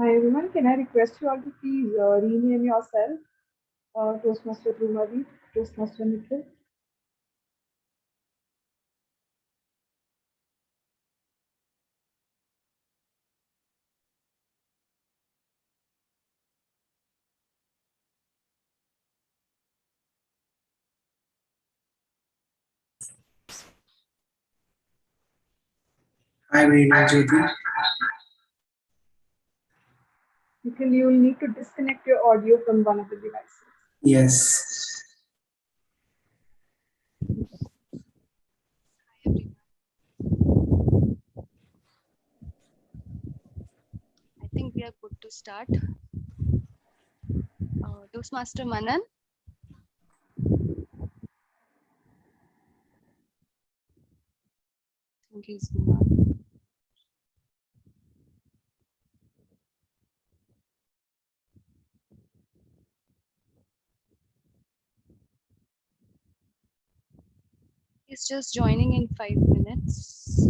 Hi everyone, can I request you all to please rename yourself, Toastmaster Dhruvadeep, Toastmaster Nikhil. Hi, good evening, Jyoti. Nikhil, you will need to disconnect your audio from one of the devices. Yes. I think we are good to start. Toastmaster Manan. I think he's not. He's just joining in 5 minutes.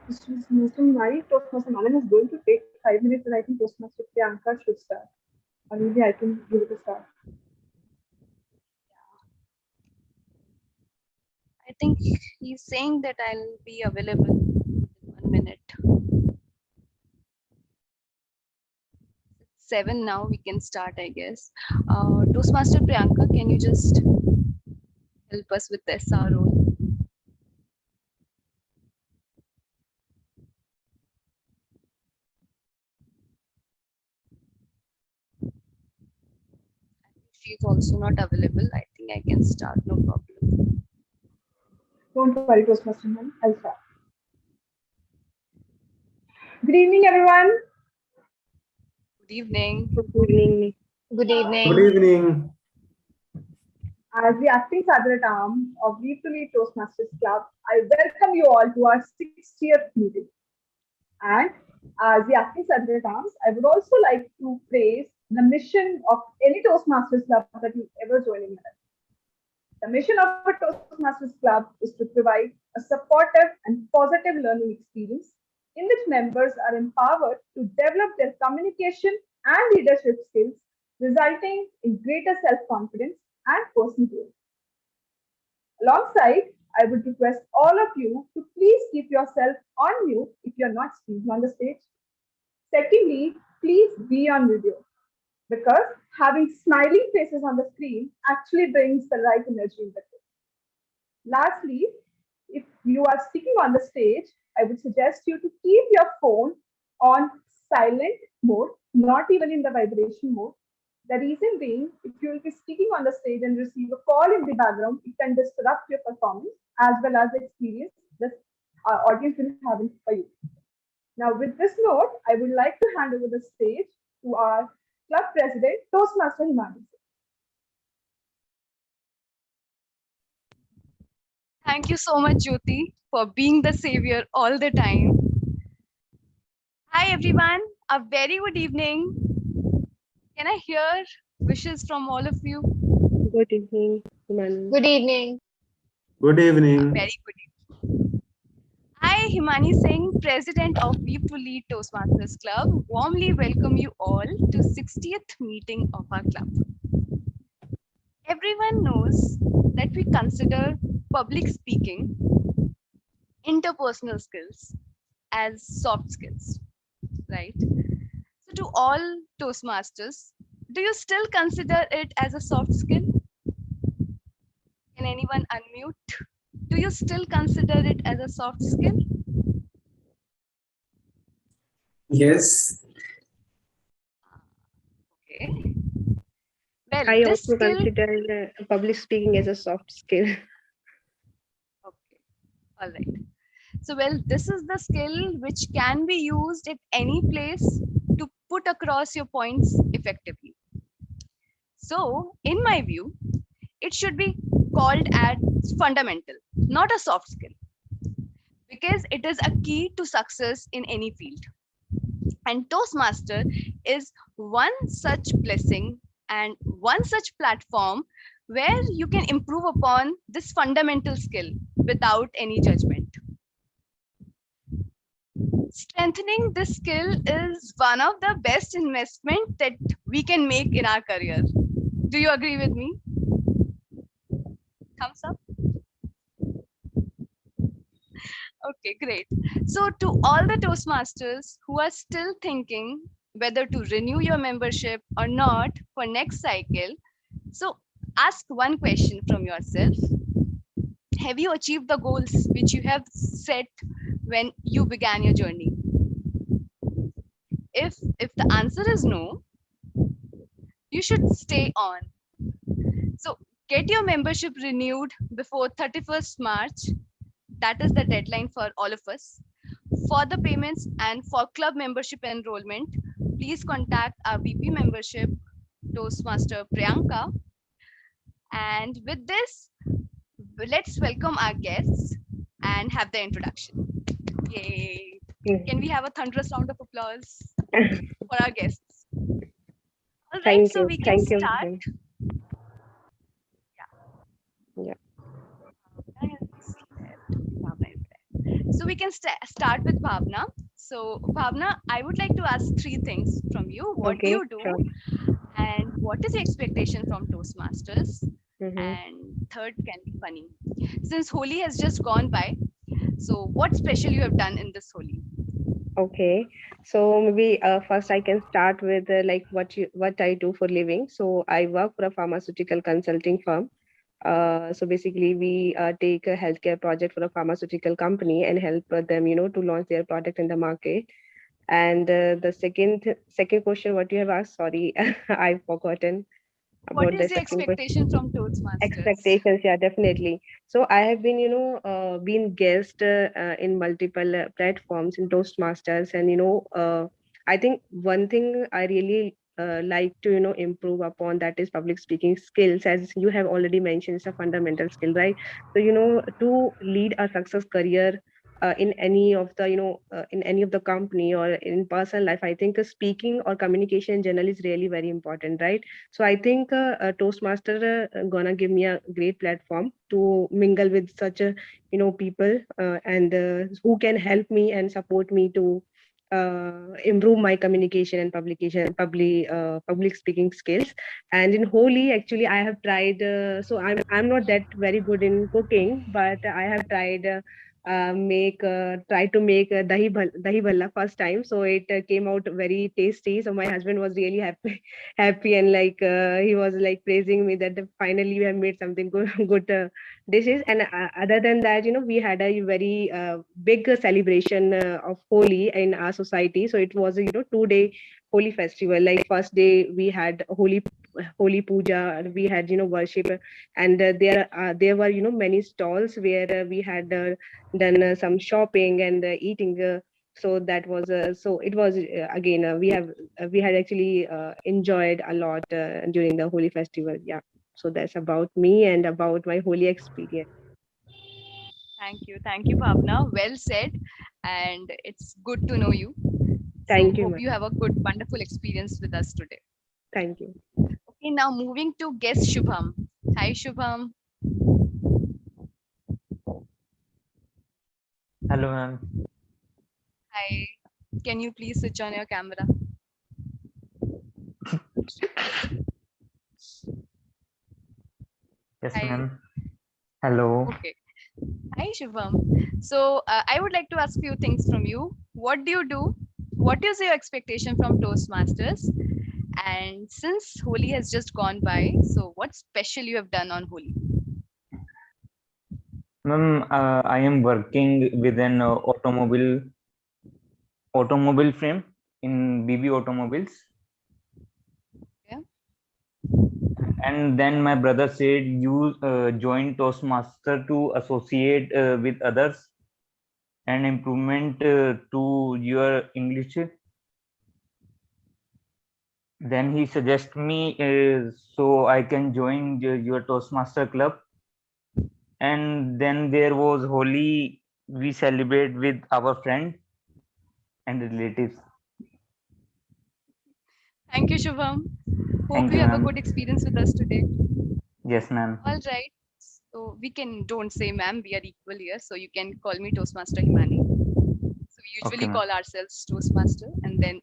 Toastmaster why Toastmaster Malan is going to take 5 minutes, and I think Toastmaster Priyanka should start. Or maybe I can give it a start. I think he's saying that I'll be available in 1 minute. 7 now, we can start, I guess. Toastmaster Priyanka, can you just help us with the SR role? She's also not available. I think I can start, no problem. Don't worry, Toastmaster Malan, I'll start. Good evening, everyone. Good evening. Good evening. Good evening. Good evening. As the acting Sadhana Tam of Lead Toastmasters Club, I welcome you all to our 60th meeting. And as the acting Sadhana Tams, I would also like to praise the mission of any Toastmasters Club that you ever join in your life. The mission of a Toastmasters Club is to provide a supportive and positive learning experience in which members are empowered to develop their communication and leadership skills, resulting in greater self-confidence and personal growth. Alongside, I would request all of you to please keep yourself on mute if you're not speaking on the stage. Secondly, please be on video because having smiling faces on the screen actually brings the right energy in the group. Lastly, if you are speaking on the stage, I would suggest you to keep your phone on silent mode, not even in the vibration mode. The reason being, if you will be speaking on the stage and receive a call in the background, it can disrupt your performance as well as the experience the audience will have for you. Now, with this note, I would like to hand over the stage to our club president, Toastmaster Himani. Thank you so much, Jyoti, for being the savior all the time. Hi, everyone. A very good evening. Can I hear wishes from all of you? Good evening, Himani. Good evening. Good evening. Very good evening. I, Himani Singh, President of Weave to Lead Toastmasters Club, warmly welcome you all to 60th meeting of our club. Everyone knows that we consider public speaking, interpersonal skills as soft skills, right? So to all Toastmasters, do you still consider it as a soft skill? Can anyone unmute? Do you still consider it as a soft skill? Yes. Okay. Well, I this also skill. consider public speaking as a soft skill. Okay. All right. So, well, this is the skill which can be used at any place to put across your points effectively. So, in my view, it should be called as fundamental, not a soft skill, because it is a key to success in any field. And Toastmaster is one such blessing and one such platform where you can improve upon this fundamental skill without any judgment. Strengthening this skill is one of the best investment that we can make in our career. Do you agree with me? Thumbs up. Okay, great. So to all the Toastmasters who are still thinking whether to renew your membership or not for next cycle, so ask one question from yourself. Have you achieved the goals which you have set when you began your journey? If the answer is no, you should stay on. So get your membership renewed before 31st March. That is the deadline for all of us. For the payments and for club membership enrollment, please contact our VP membership, Toastmaster Priyanka. And with this, let's welcome our guests and have the introduction. Yay! Can we have a thunderous round of applause for our guests? All right, Thank so you. we can Thank you. start. ma'am. Yeah. So we can start with Bhavna. So Bhavna, I would like to ask three things from you. What do Okay. you do? Sure. And what is your expectation from Toastmasters? Mhm. And third can be funny. Since Holi has just gone by, so what special you have done in this Holi? Okay. So maybe first I can start with like what I do for living. So I work for a pharmaceutical consulting firm. So basically, we take a healthcare project for a pharmaceutical company and help them, to launch their product in the market. And the second question, what you have asked, sorry, I've forgotten What about the is your second question. expectation from Toastmasters? Expectations, yeah, definitely. So I have been, been guest in multiple platforms in Toastmasters, and I think one thing I really like to improve upon, that is public speaking skills, as you have already mentioned, it's a fundamental skill, right? So to lead a success career in any of the in any of the company or in personal life, I think speaking or communication in general is really very important, right? So I think Toastmaster gonna give me a great platform to mingle with such a people and who can help me and support me to improve my communication and public speaking skills. And in Holi, actually, I have tried. So I'm not that very good in cooking, but I have tried. Try to make dahi bhalla first time, so it came out very tasty. So my husband was really happy, and like he was like praising me that finally you have made something good, good dishes. And other than that, we had a very big celebration of Holi in our society. So it was a 2 day Holi festival. Like first day we had Holy Puja, we had worship, and there were many stalls where we had done some shopping and eating. So that was so it was again we had actually enjoyed a lot during the Holi festival. Yeah. So that's about me and about my Holi experience. Thank you, Bhavna. Well said, and it's good to know you. So Thank you, hope ma'am. you have a good, wonderful experience with us today. Thank you. Okay, now moving to guest Shubham. Hi, Shubham. Hello, ma'am. Hi. Can you please switch on your camera? Yes, Hi. ma'am. Hello. Okay. Hi, Shubham. So I would like to ask few things from you. What do you do? What is your expectation from Toastmasters? And since Holi has just gone by, so what special you have done on Holi? Ma'am, I am working with an automobile frame in BB Automobiles. Yeah. And then my brother said, you join Toastmaster to associate with others and improvement to your English. Then he suggested me so I can join your Toastmaster club. And then there was Holi. We celebrate with our friend and relatives. Thank you, Shubham. Hope Thank you you, have a ma'am. good experience with us today. Yes, ma'am. All right. So we can don't say ma'am, we are equal here. So you can call me Toastmaster Himani. So we Okay, usually ma'am. call ourselves Toastmaster and then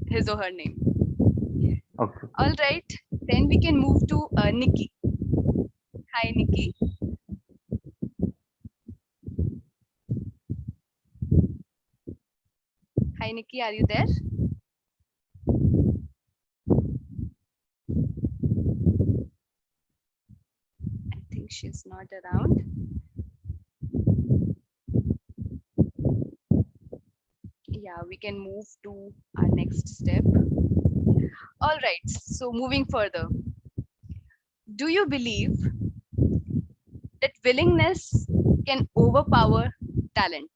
his or her name. Okay. All right. Then we can move to Nikki. Hi, Nikki. Hi, Nikki. Are you there? I think she's not around. Yeah, we can move to our next step. All right. So moving further. Do you believe that willingness can overpower talent?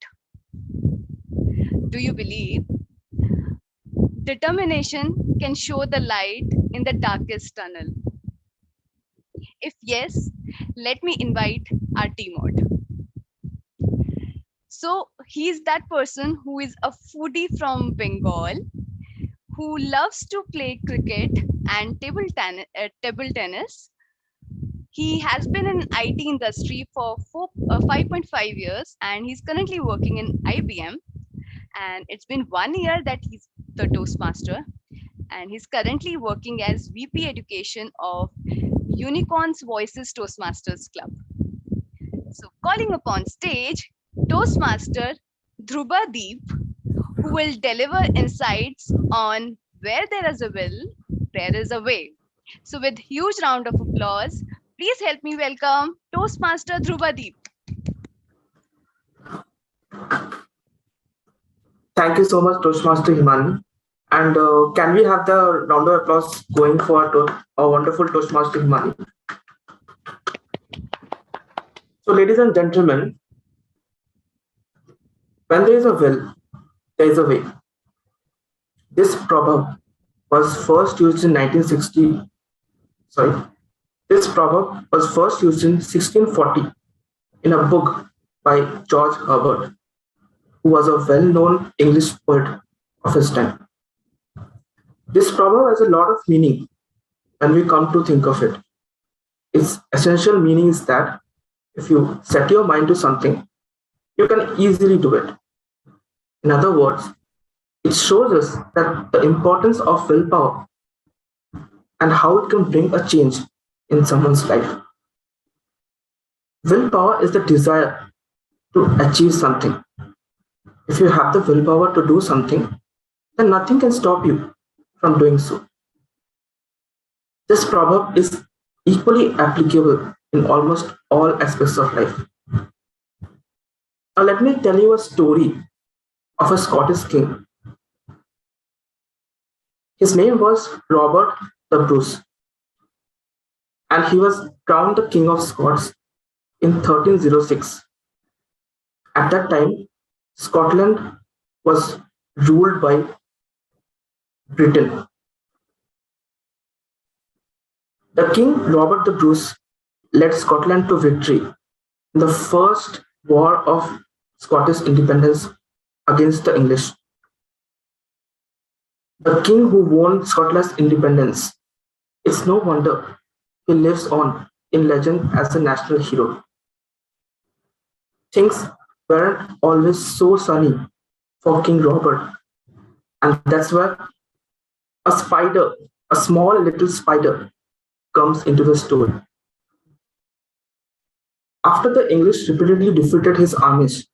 Do you believe determination can show the light in the darkest tunnel? If yes, let me invite our team mod. So he's that person who is a foodie from Bengal who loves to play cricket and table tennis. He has been in IT industry for 5.5 years and he's currently working in IBM. And it's been 1 year that he's the Toastmaster and he's currently working as VP Education of Unicorns Voices Toastmasters Club. So calling upon stage Toastmaster Dhruvadeep, who will deliver insights on where there is a will, there is a way. So with huge round of applause, please help me welcome Toastmaster Dhruvadeep. Thank you so much, Toastmaster Himani. And can we have the round of applause going for our wonderful Toastmaster Himani? So, ladies and gentlemen, when there is a will, there is a way. This proverb was first used in 1960. Sorry, this proverb was first used in 1640 in a book by George Herbert, who was a well-known English poet of his time. This proverb has a lot of meaning when we come to think of it. Its essential meaning is that if you set your mind to something, you can easily do it. In other words, it shows us that the importance of willpower and how it can bring a change in someone's life. Willpower is the desire to achieve something. If you have the willpower to do something, then nothing can stop you from doing so. This proverb is equally applicable in almost all aspects of life. Now, let me tell you a story of a Scottish king. His name was Robert the Bruce, and he was crowned the King of Scots in 1306. At that time, Scotland was ruled by Britain. The King Robert the Bruce led Scotland to victory in the first war of Scottish independence against the English. The king who won Scotland's independence, it's no wonder he lives on in legend as a national hero. Things weren't always so sunny for King Robert, and that's where a spider, a small little spider, comes into the story. After the English repeatedly defeated his armies,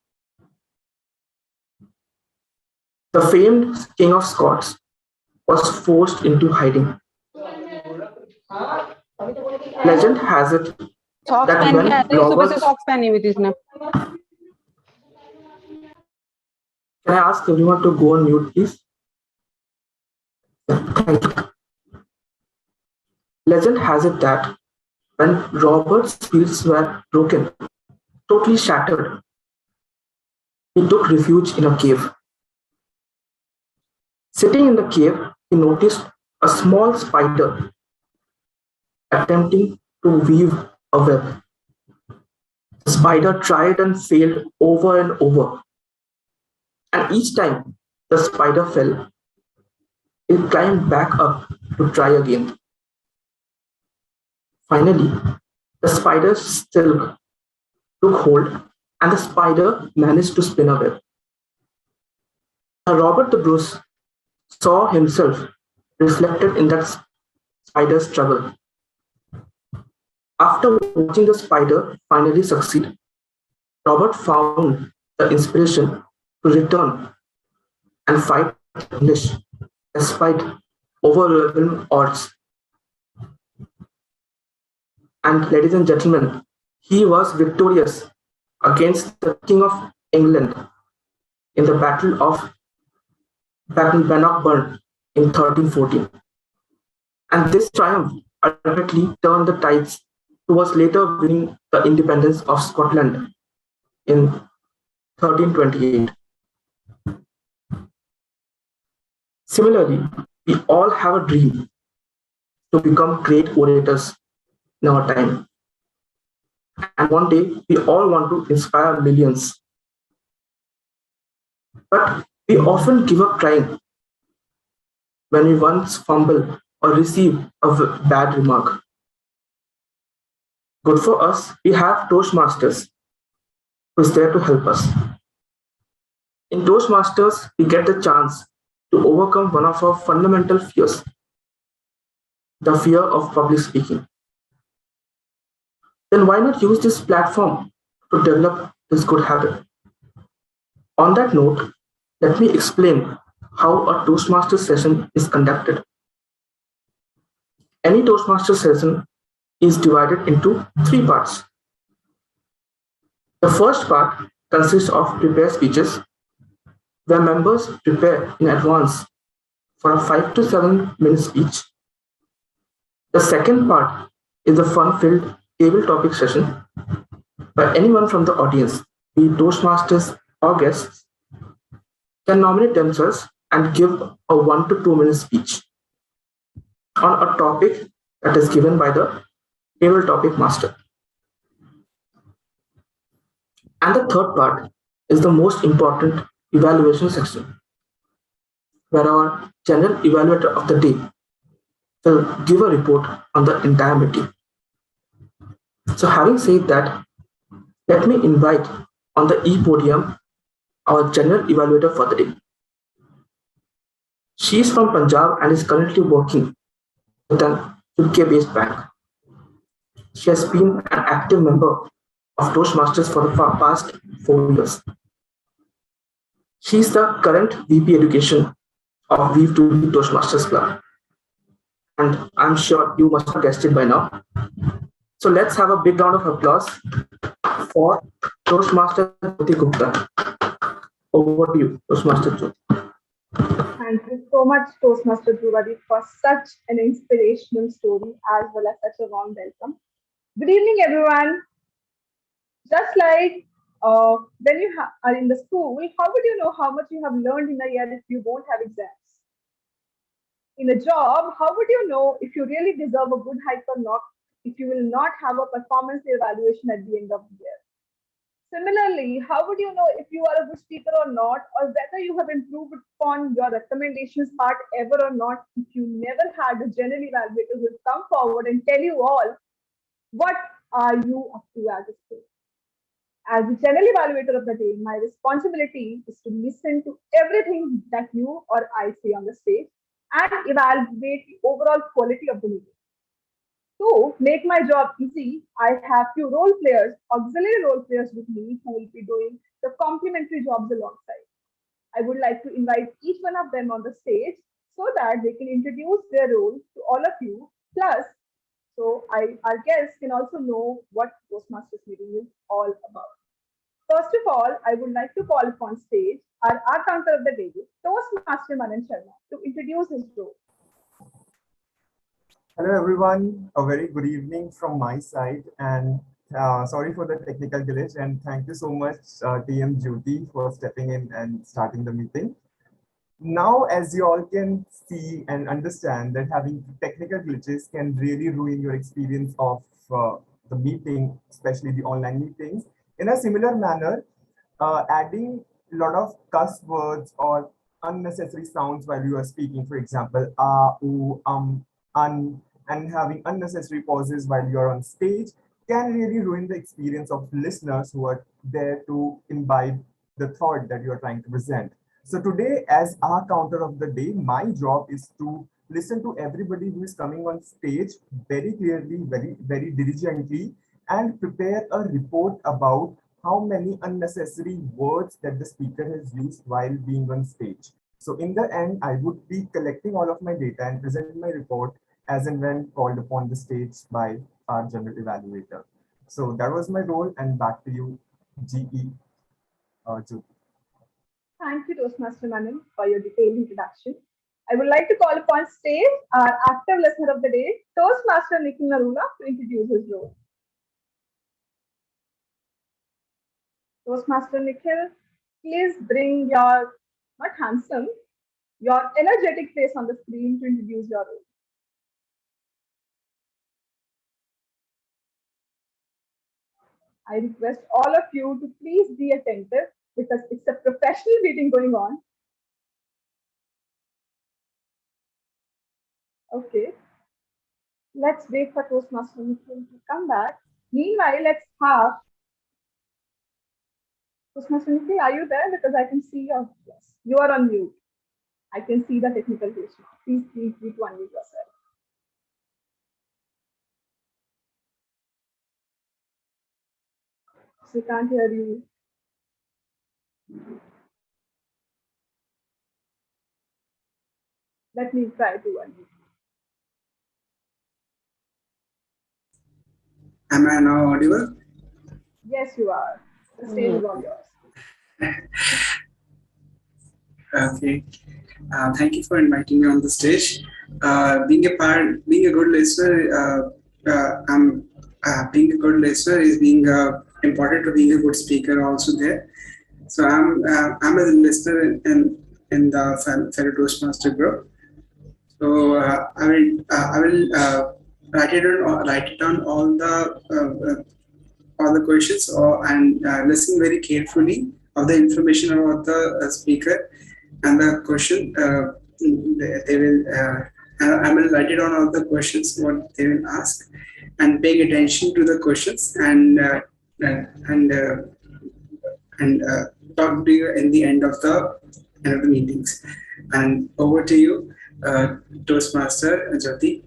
the famed King of Scots was forced into hiding. Legend has it Socks that पहन when के आते हैं, सुबह से Robert, socks पहनी हुई थी इसने. can I ask everyone to go on mute, please? Thank you. Legend has it that when Robert's spirits were broken, totally shattered, he took refuge in a cave. Sitting in the cave, he noticed a small spider attempting to weave a web. The spider tried and failed over and over, and each time the spider fell, it climbed back up to try again. Finally, the spider's silk took hold and the spider managed to spin a web. Now Robert the Bruce saw himself reflected in that spider's struggle. After watching the spider finally succeed, Robert found the inspiration to return and fight English despite overwhelming odds. And ladies and gentlemen, he was victorious against the King of England in the Battle of Bannockburn in 1314. And this triumph ultimately turned the tides towards later winning the independence of Scotland in 1328. Similarly, we all have a dream to become great orators in our time. And one day, we all want to inspire millions. But we often give up trying when we once fumble or receive a bad remark. Good for us, we have Toastmasters who is there to help us. In Toastmasters, we get the chance to overcome one of our fundamental fears, the fear of public speaking. Then why not use this platform to develop this good habit? On that note, let me explain how a Toastmaster session is conducted. Any Toastmaster session is divided into 3 parts. The first part consists of prepared speeches, where members prepare in advance for a 5 to 7 minute speech. The second part is a fun-filled table topic session where anyone from the audience, be it Toastmasters or guests, can nominate themselves and give a 1 to 2 minute speech on a topic that is given by the table topic master. And the third part is the most important evaluation section, where our general evaluator of the day will give a report on the entire meeting. So having said that, let me invite on the e-podium our general evaluator for the day. She is from Punjab and is currently working with an UK-based bank. She has been an active member of Toastmasters for the past 4 years. She is the current VP Education of Lead Toastmasters Club. And I'm sure you must have guessed it by now. So let's have a big round of applause for Toastmaster Dhruvadeep. Over to you, Toastmaster Dhruvadeep. Thank you so much, Toastmaster Dhruvadeep, for such an inspirational story as well as such a warm welcome. Good evening, everyone. Just like when you are in the school, how would you know how much you have learned in a year if you won't have exams? In a job, how would you know if you really deserve a good hike or not if you will not have a performance evaluation at the end of the year? Similarly, how would you know if you are a good speaker or not, or whether you have improved upon your recommendations part ever or not, if you never had a general evaluator who will come forward and tell you all what are you up to as a student? As the general evaluator of the day, my responsibility is to listen to everything that you or I say on the stage and evaluate the overall quality of the meeting. To make my job easy, I have few role players, auxiliary role players with me who will be doing the complementary jobs alongside. I would like to invite each one of them on the stage so that they can introduce their role to all of you. Plus, our guests can also know what Toastmasters meeting is all about. First of all, I would like to call upon stage our counter of the day, Toastmaster Manan Sharma, to introduce his role. Hello everyone, a very good evening from my side, and sorry for the technical glitch, and thank you so much TM Jyoti for stepping in and starting the meeting. Now, as you all can see and understand that having technical glitches can really ruin your experience of the meeting, especially the online meetings. In a similar manner, adding a lot of cuss words or unnecessary sounds while you are speaking, for example, ooh, and having unnecessary pauses while you're on stage can really ruin the experience of listeners who are there to imbibe the thought that you're trying to present. So today, as our counter of the day, my job is to listen to everybody who is coming on stage very clearly, very diligently, and prepare a report about how many unnecessary words that the speaker has used while being on stage. So in the end, I would be collecting all of my data and presenting my report as and when called upon the stage by our general evaluator. So that was my role, and back to you, GE Jyoti. Thank you, Toastmaster Manan, for your detailed introduction. I would like to call upon stage our active listener of the day, Toastmaster Nikhil Narula, to introduce his role. Toastmaster Nikhil, please bring your, not handsome, your energetic face on the screen to introduce your role. I request all of you to please be attentive because it's a professional meeting going on. Okay, let's wait for Toastmaster Nikhil to come back. Meanwhile, let's have Toastmaster Nikhil, are you there? Because I can see your, yes, you are on mute. I can see the technical glitch now. Please feel free to unmute yourself. So we can't hear you. Let me try to unmute. Am I now audible? Yes, you are. The stage is all yours. Okay. Thank you for inviting me on the stage. Being a good listener, being a good listener is being important to being a good speaker also there. So I'm a listener in the fellow Toastmaster group. So I will write it down all the questions and listen very carefully of the information about the speaker and the question. They will. I will write it down all the questions what they will ask, and paying attention to the questions and uh, and talk to you in the end of the meetings. And over to you, Toastmaster Jyoti.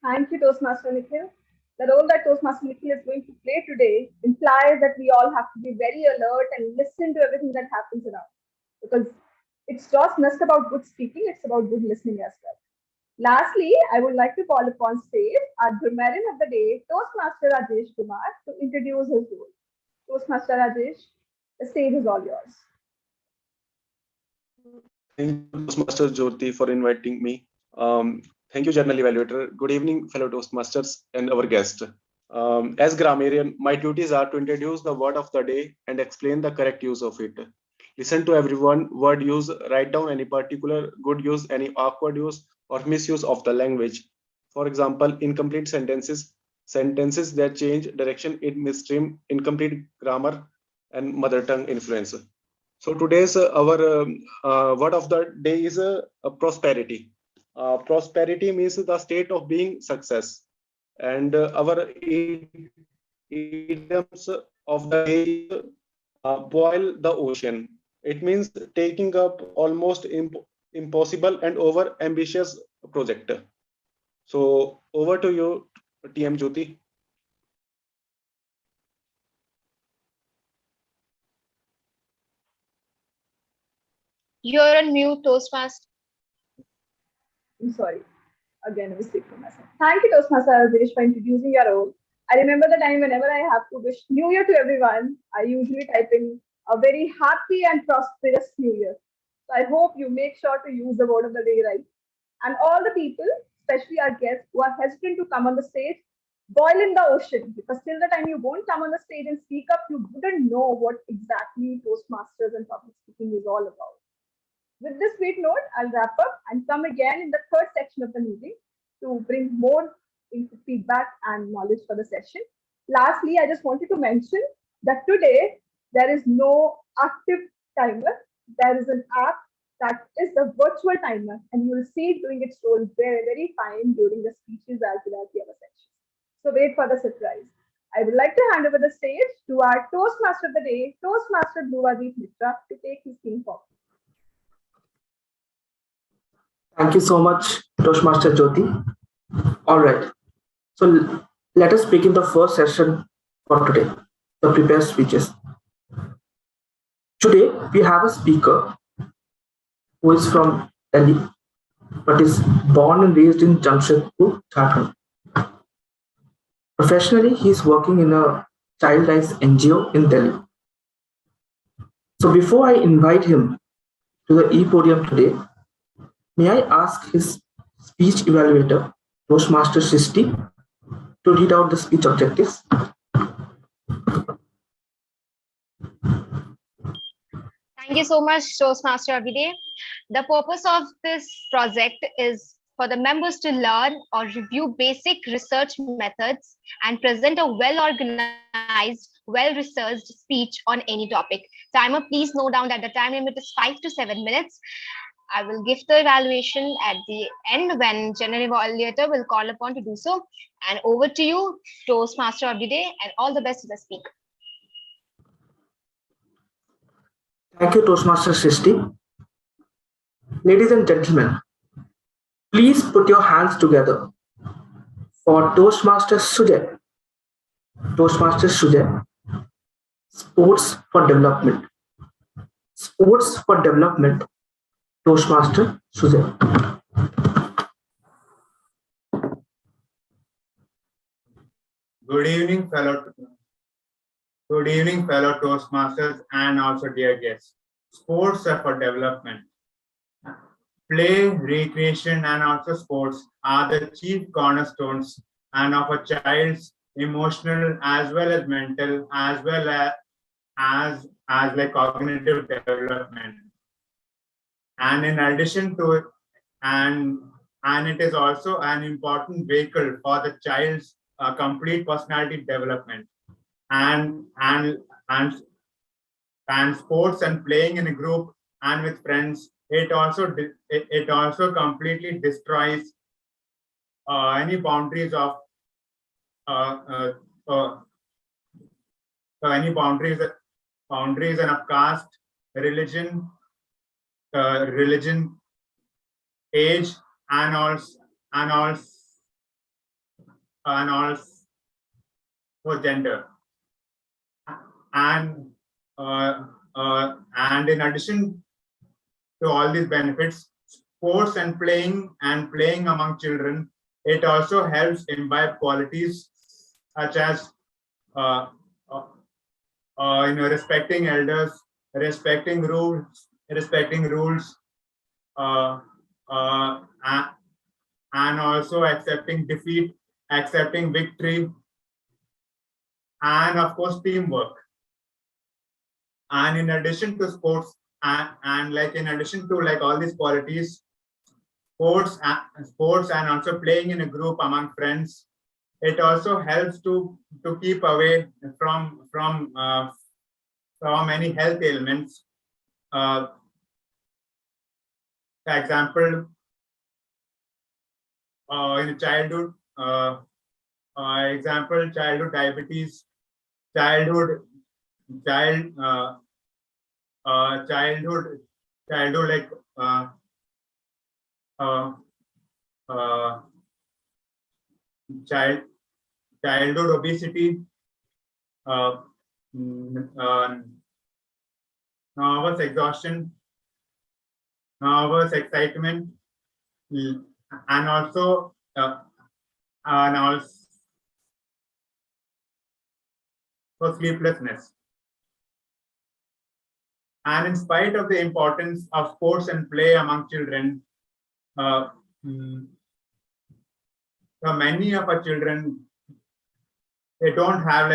Thank you, Toastmaster Nikhil. The role that Toastmaster Nikhil is going to play today implies that we all have to be very alert and listen to everything that happens around. Because it's just not about good speaking, it's about good listening as well. Lastly, I would like to call upon stage our grammarian of the day, Toastmaster Rajesh Kumar, to introduce his role. Toastmaster Rajesh, the stage is all yours. Thank you, Toastmaster Jyoti, for inviting me. Thank you, General Evaluator. Good evening, fellow Toastmasters and our guest. As grammarian, my duties are to introduce the word of the day and explain the correct use of it. Listen to everyone, word use, write down any particular good use, any awkward use or misuse of the language. For example, incomplete sentences, sentences that change direction in midstream, incomplete grammar, and mother tongue influence. So today's our word of the day is prosperity. Prosperity means the state of being success, and our idioms of the day is boil the ocean. It means taking up almost impossible and over ambitious project. So over to you, TM Jyoti. You're on mute, Toastmaster. I'm sorry. Again, a mistake from myself. Thank you, Toastmaster Rajesh, for introducing your role. I remember the time whenever I have to wish New Year to everyone, I usually type in a very happy and prosperous New Year. So I hope you make sure to use the word of the day right. And all the people, especially our guests who are hesitant to come on the stage, boil in the ocean because till the time you won't come on the stage and speak up, you wouldn't know what exactly Toastmasters and public speaking is all about. With this sweet note, I'll wrap up and come again in the third section of the meeting to bring more feedback and knowledge for the session. Lastly, I just wanted to mention that today there is no active timer. There is an app that is the virtual timer, and you will see it doing its role very, very fine during the speeches as well as the other sections. So wait for the surprise. I would like to hand over the stage to our Toastmaster of the day, Toastmaster Dhruvadeep Mitra, to take his theme forward. Thank you so much, Toastmaster Jyoti. All right. So let us begin the first session for today, the prepared speeches. Today, we have a speaker who is from Delhi, but is born and raised in Jamshedpur, Jharkhand. Professionally, he is working in a child rights NGO in Delhi. So before I invite him to the e-podium today, may I ask his speech evaluator, Toastmaster Swishy, to read out the speech objectives? Thank you so much, Toastmaster Abhiday. The purpose of this project is for the members to learn or review basic research methods and present a well-organized, well-researched speech on any topic. Timer, please note down that the time limit is 5 to 7 minutes. I will give the evaluation at the end when General Evaluator will call upon to do so. And over to you, Toastmaster Abhiday, and all the best to the speaker. Thank you, Toastmaster Swishy. Ladies and gentlemen, please put your hands together for Toastmaster Sujay. Toastmaster Sujay, Sports for Development. Sports for Development, Toastmaster Sujay. Good evening, fellow Toastmasters and also dear guests. Sports are for development. Play, recreation, and also sports are the chief cornerstones and of a child's emotional as well as mental as well as like cognitive development. And in addition to it, and it is also an important vehicle for the child's complete personality development. And sports and playing in a group and with friends, it also completely destroys any boundaries of any boundaries and of caste, religion, age, and also gender. And in addition to all these benefits, sports and playing among children, it also helps imbibe qualities such as respecting elders, respecting rules, and also accepting defeat, accepting victory, and of course teamwork. And in addition to sports, and like in addition to like all these qualities, sports and also playing in a group among friends, it also helps to keep away from any health ailments. For example, in childhood, childhood diabetes, childhood like childhood obesity, nervous exhaustion, nervous excitement, and also sleeplessness. And in spite of the importance of sports and play among children, so many of our children, they don't have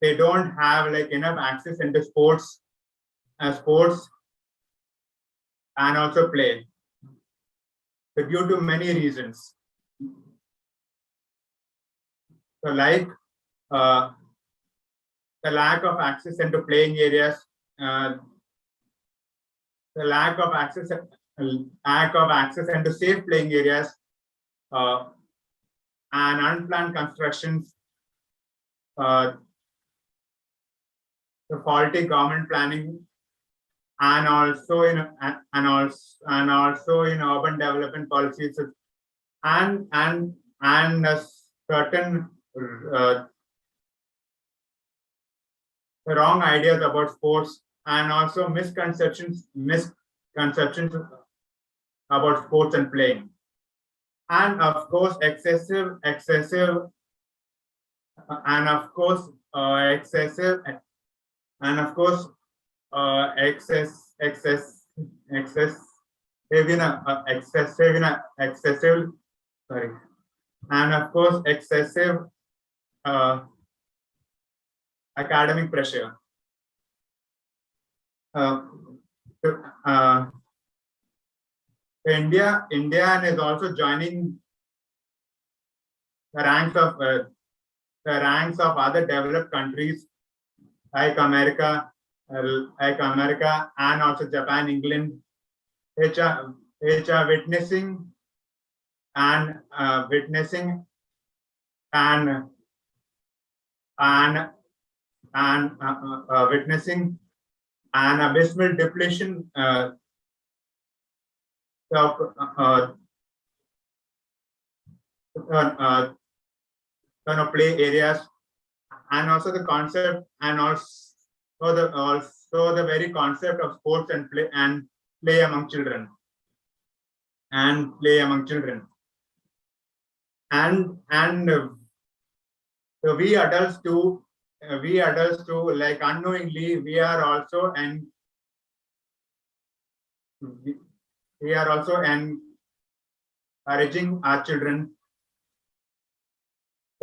enough access into sports and also play. So due to many reasons. So like the lack of access into playing areas, the lack of access into safe playing areas, and unplanned constructions, the faulty government planning, and also in urban development policies, and a certain wrong ideas about sports, and also misconceptions about sports and playing, and of course excessive and of course excessive and of course excessive sorry, and of course excessive academic pressure. India is also joining the ranks of other developed countries like America, and also Japan, England, which are witnessing and witnessing an abysmal depletion of play areas, and also the concept, and also the very concept of sports and play among children, and so we adults too, like unknowingly, we are also encouraging our children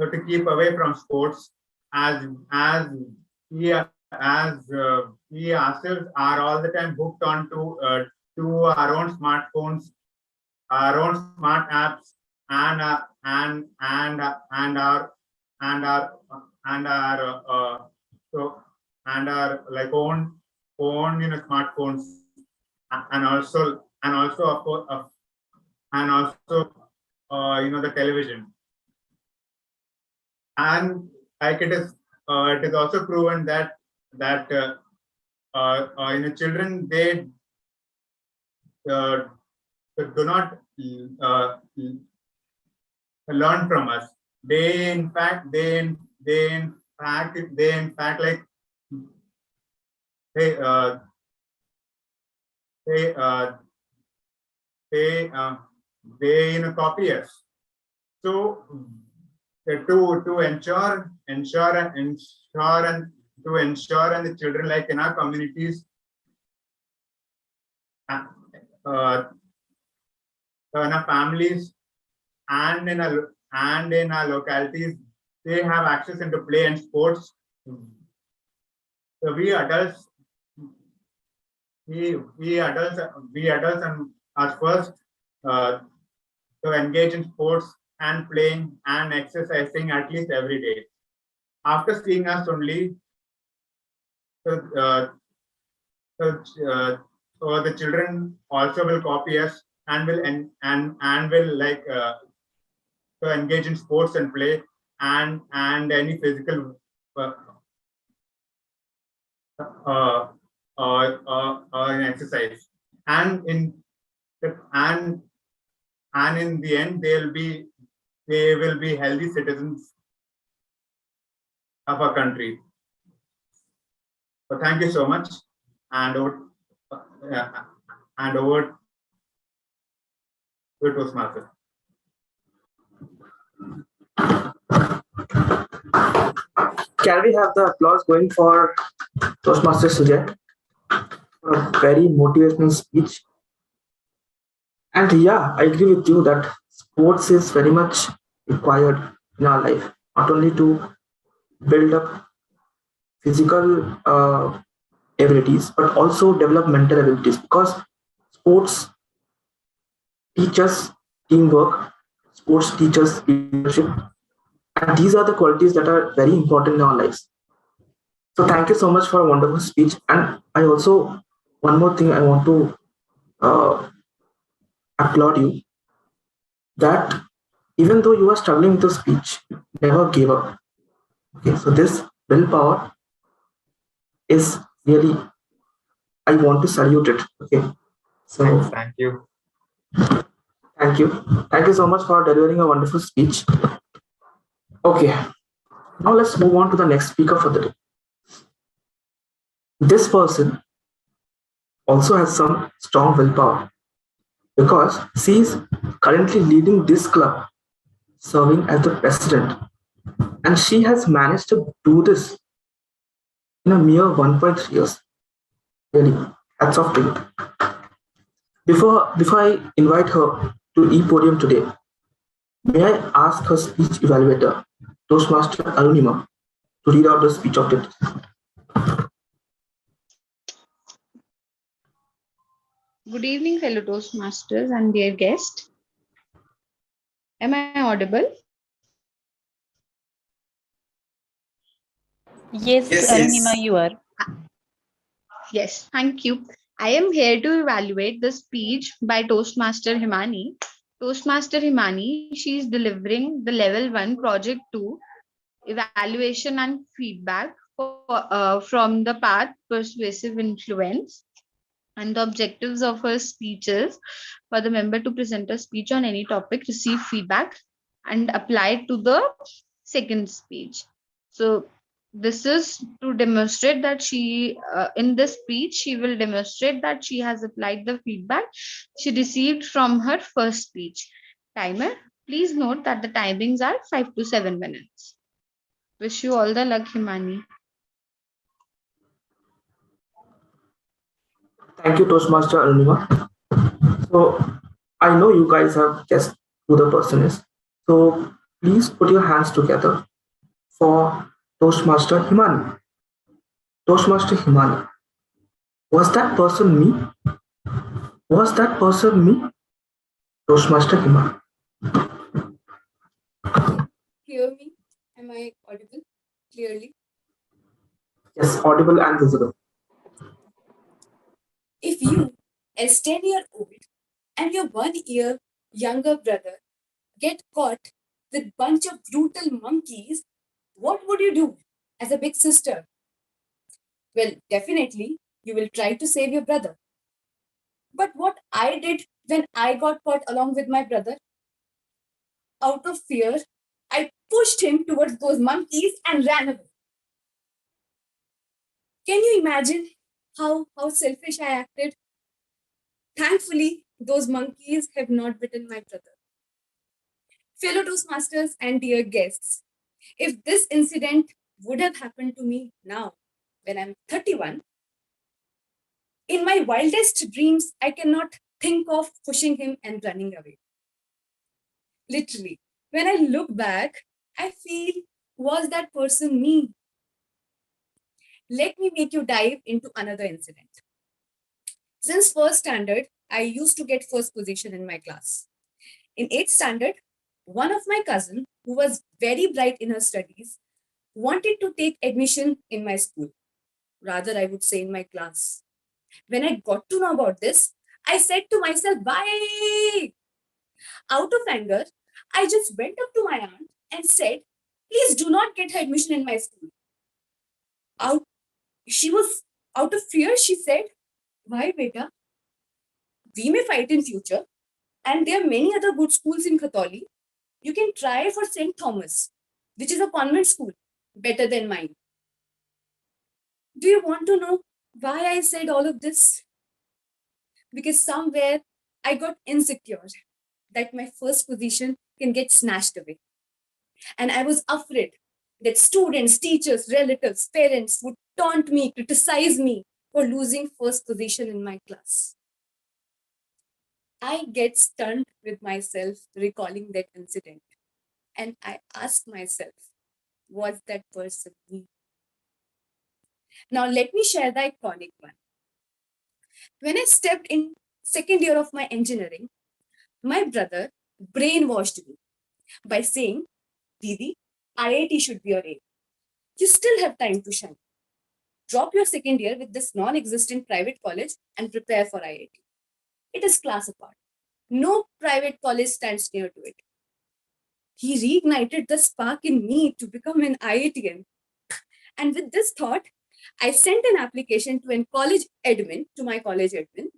to keep away from sports, as we ourselves are all the time hooked on to our own smartphones, our own smart apps, and our like own smartphones, and also of course the television. And like it is also proven that children, they do not learn from us. They in fact like they copy us. So to ensure and the children, like in our communities, in our families, and in our localities, they have access into play and sports. So we adults and us first to engage in sports and playing and exercising at least every day. After seeing us only, so the children also will copy us and will like to engage in sports and play and any physical exercise, and in the end they will be healthy citizens of our country. So thank you so much, and over to Toastmaster. Can we have the applause going for Toastmaster Sujay for a very motivational speech? And yeah, I agree with you that sports is very much required in our life, not only to build up physical abilities, but also develop mental abilities, because sports sports teaches teamwork, sports teaches leadership, and these are the qualities that are very important in our lives. So thank you so much for a wonderful speech. And I also, one more thing I want to uh, applaud you that even though you are struggling with the speech, never give up. Okay, so this willpower is really, I want to salute it. Okay, so Thank you. thank you. Thank you so much for delivering a wonderful speech. Okay, now let's move on to the next speaker for the day. This person also has some strong willpower because she is currently leading this club, serving as the president, and she has managed to do this in a mere 1.3 years. Really, hats off to you. Before I invite her to e-podium today, may I ask her speech evaluator, Toastmaster Arunima, to read out the speech of the day. Good evening, fellow Toastmasters and dear guest. Am I audible? Yes, Yes, Arunima, yes. you are. Yes, thank you. I am here to evaluate the speech by Toastmaster Himani. Toastmaster Himani, she is delivering the level 1 project 2 evaluation and feedback from the path persuasive influence. And the objectives of her speeches for the member to present a speech on any topic, receive feedback, and apply it to the second speech. So this is to demonstrate that she, in this speech, she will demonstrate that she has applied the feedback she received from her first speech. Timer, please note that the timings are 5 to 7 minutes. Wish you all the luck, Himani. Thank you, Toastmaster Arunima. So I know you guys have guessed who the person is. So please put your hands together for Toastmaster Himani. Toastmaster Himani. Was that person me? Was that person me? Toastmaster Himani. Hear me? Am I audible clearly? Yes, audible and visible. If you, as 10-year-old, and your 1 year younger brother get caught with bunch of brutal monkeys, what would you do as a big sister? Well, definitely, you will try to save your brother. But what I did when I got caught along with my brother, out of fear, I pushed him towards those monkeys and ran away. Can you imagine how selfish I acted? Thankfully, those monkeys have not bitten my brother. Fellow Toastmasters and dear guests, if this incident would have happened to me now, when I'm 31, in my wildest dreams, I cannot think of pushing him and running away. Literally, when I look back, I feel, was that person me? Let me make you dive into another incident. Since first standard, I used to get first position in my class. In 8th standard, one of my cousin, who was very bright in her studies, wanted to take admission in my school. Rather, I would say in my class. When I got to know about this, I said to myself, why? Out of anger, I just went up to my aunt and said, please do not get her admission in my school. She was out of fear, she said, why, beta? We may fight in future, and there are many other good schools in Khatoli. You can try for St. Thomas, which is a convent school, better than mine. Do you want to know why I said all of this? Because somewhere I got insecure that my first position can get snatched away. And I was afraid that students, teachers, relatives, parents would taunt me, criticize me for losing first position in my class. I get stunned with myself recalling that incident. And I ask myself, was that person me? Now let me share the iconic one. When I stepped second year of my engineering, my brother brainwashed me by saying, Didi, IIT should be your aim. You still have time to shine. Drop your second year with this non-existent private college and prepare for IIT. It is class apart. No private college stands near to it. He reignited the spark in me to become an IITian. And with this thought, I sent an application to my college admin,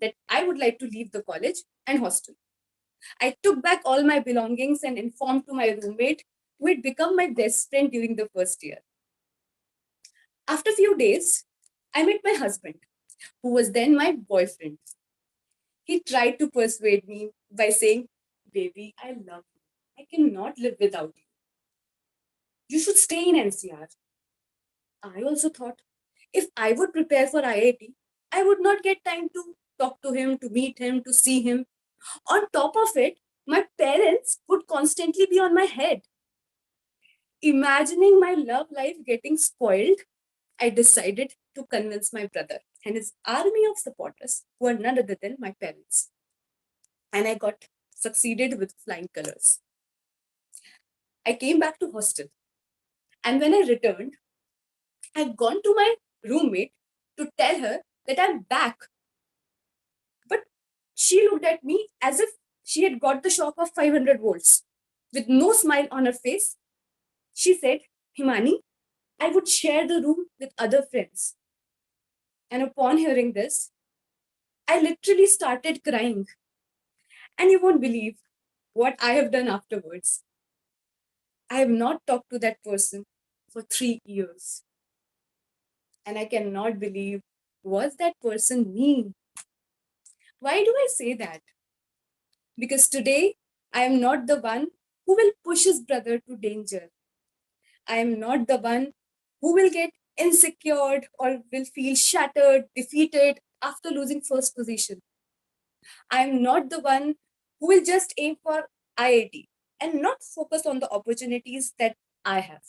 that I would like to leave the college and hostel. I took back all my belongings and informed to my roommate, who had become my best friend during the first year. After a few days, I met my husband, who was then my boyfriend. He tried to persuade me by saying, baby, I love you. I cannot live without you. You should stay in NCR. I also thought, if I would prepare for IIT, I would not get time to talk to him, to meet him, to see him. On top of it, my parents would constantly be on my head. Imagining my love life getting spoiled, I decided to convince my brother and his army of supporters, who are none other than my parents. And I got succeeded with flying colors. I came back to hostel. And when I returned, I'd gone to my roommate to tell her that I'm back. But she looked at me as if she had got the shock of 500 volts. With no smile on her face, she said, Himani, I would share the room with other friends. And upon hearing this, I literally started crying. And you won't believe what I have done afterwards. I have not talked to that person for 3 years. And I cannot believe, was that person me? Why do I say that? Because today, I am not the one who will push his brother to danger. I am not the one who will get insecure or will feel shattered, defeated after losing first position. I am not the one who will just aim for IIT and not focus on the opportunities that I have.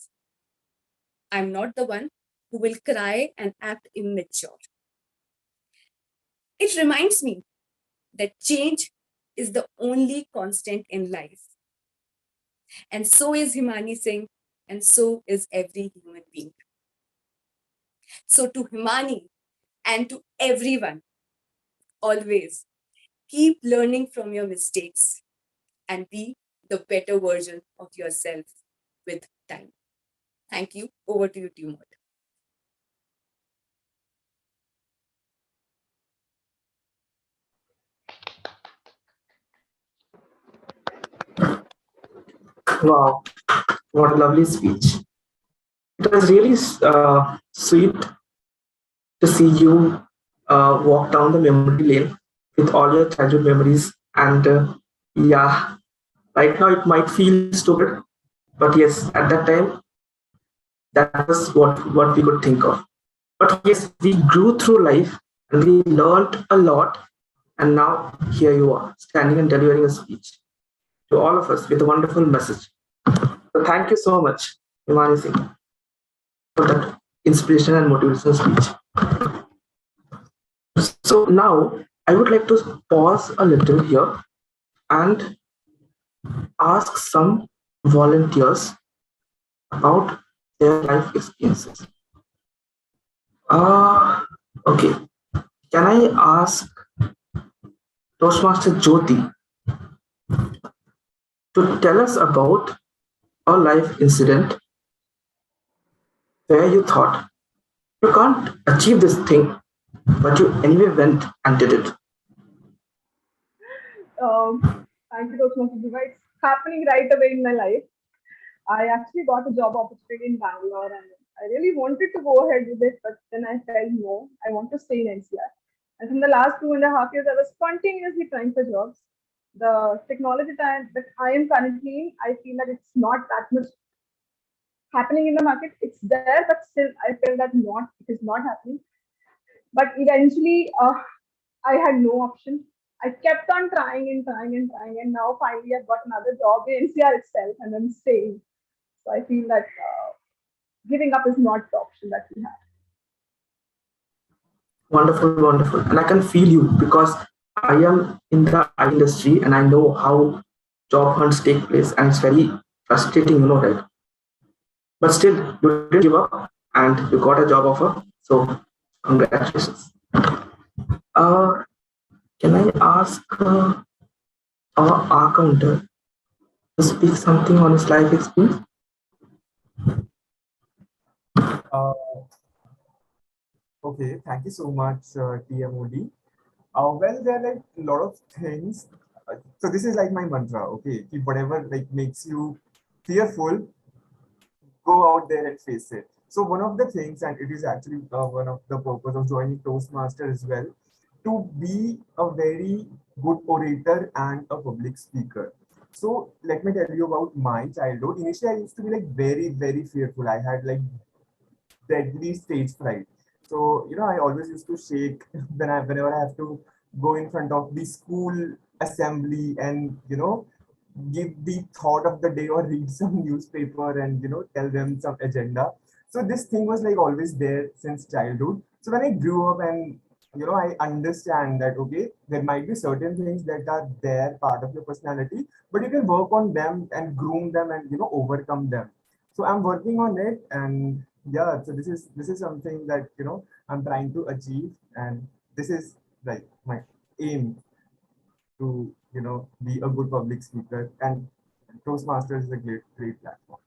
I am not the one who will cry and act immature. It reminds me that change is the only constant in life. And so is Himani Singh, and so is every human being. So to Himani and to everyone, always keep learning from your mistakes and be the better version of yourself with time. Thank you. Over to you, Timur. Wow, what a lovely speech. It was really sweet to see you walk down the memory lane with all your childhood memories. And yeah, right now it might feel stupid, but yes, at that time, that was what we could think of. But yes, we grew through life and we learned a lot. And now here you are, standing and delivering a speech to all of us with a wonderful message. So thank you so much, Himani Singh, for that inspiration and motivational speech. So now I would like to pause a little here and ask some volunteers about their life experiences. Okay. Can I ask Toastmaster Jyoti to tell us about a life incident where you thought you can't achieve this thing, but you anyway went and did it? Thank you, Toastmaster Dhruva. It's happening right away in my life. I actually got a job opportunity in Bangalore and I really wanted to go ahead with it, but then I felt no, I want to stay in NCR. And in the last 2.5 years, I was spontaneously trying for jobs. The technology time that I am currently in, I feel that it's not that much happening in the market. It's there, but still, I feel that it is not happening. But eventually, I had no option. I kept on trying and trying and trying, and now finally I've got another job in NCR itself, and I'm staying. So I feel that giving up is not the option that we have. Wonderful, wonderful. And I can feel you because I am in the IT industry and I know how job hunts take place, and it's very frustrating, right? But still, you didn't give up and you got a job offer. So, congratulations. Uh, can I ask our counter to speak something on his life experience? Uh, okay, thank you so much, TMOD. Well, there are like a lot of things. So this is like my mantra. Okay, if whatever like makes you fearful, go out there and face it. So one of the things, and it is actually one of the purpose of joining Toastmaster as well, to be a very good orator and a public speaker. So let me tell you about my childhood. Initially, I used to be like very, very fearful. I had like deadly stage fright. So, I always used to shake whenever I have to go in front of the school assembly and, give the thought of the day or read some newspaper and, tell them some agenda. So this thing was like always there since childhood. So when I grew up and, I understand that, okay, there might be certain things that are there, part of your personality, but you can work on them and groom them and, overcome them. So I'm working on it, and yeah, so this is something that I'm trying to achieve, and this is like my aim to be a good public speaker, and Toastmasters is a great platform.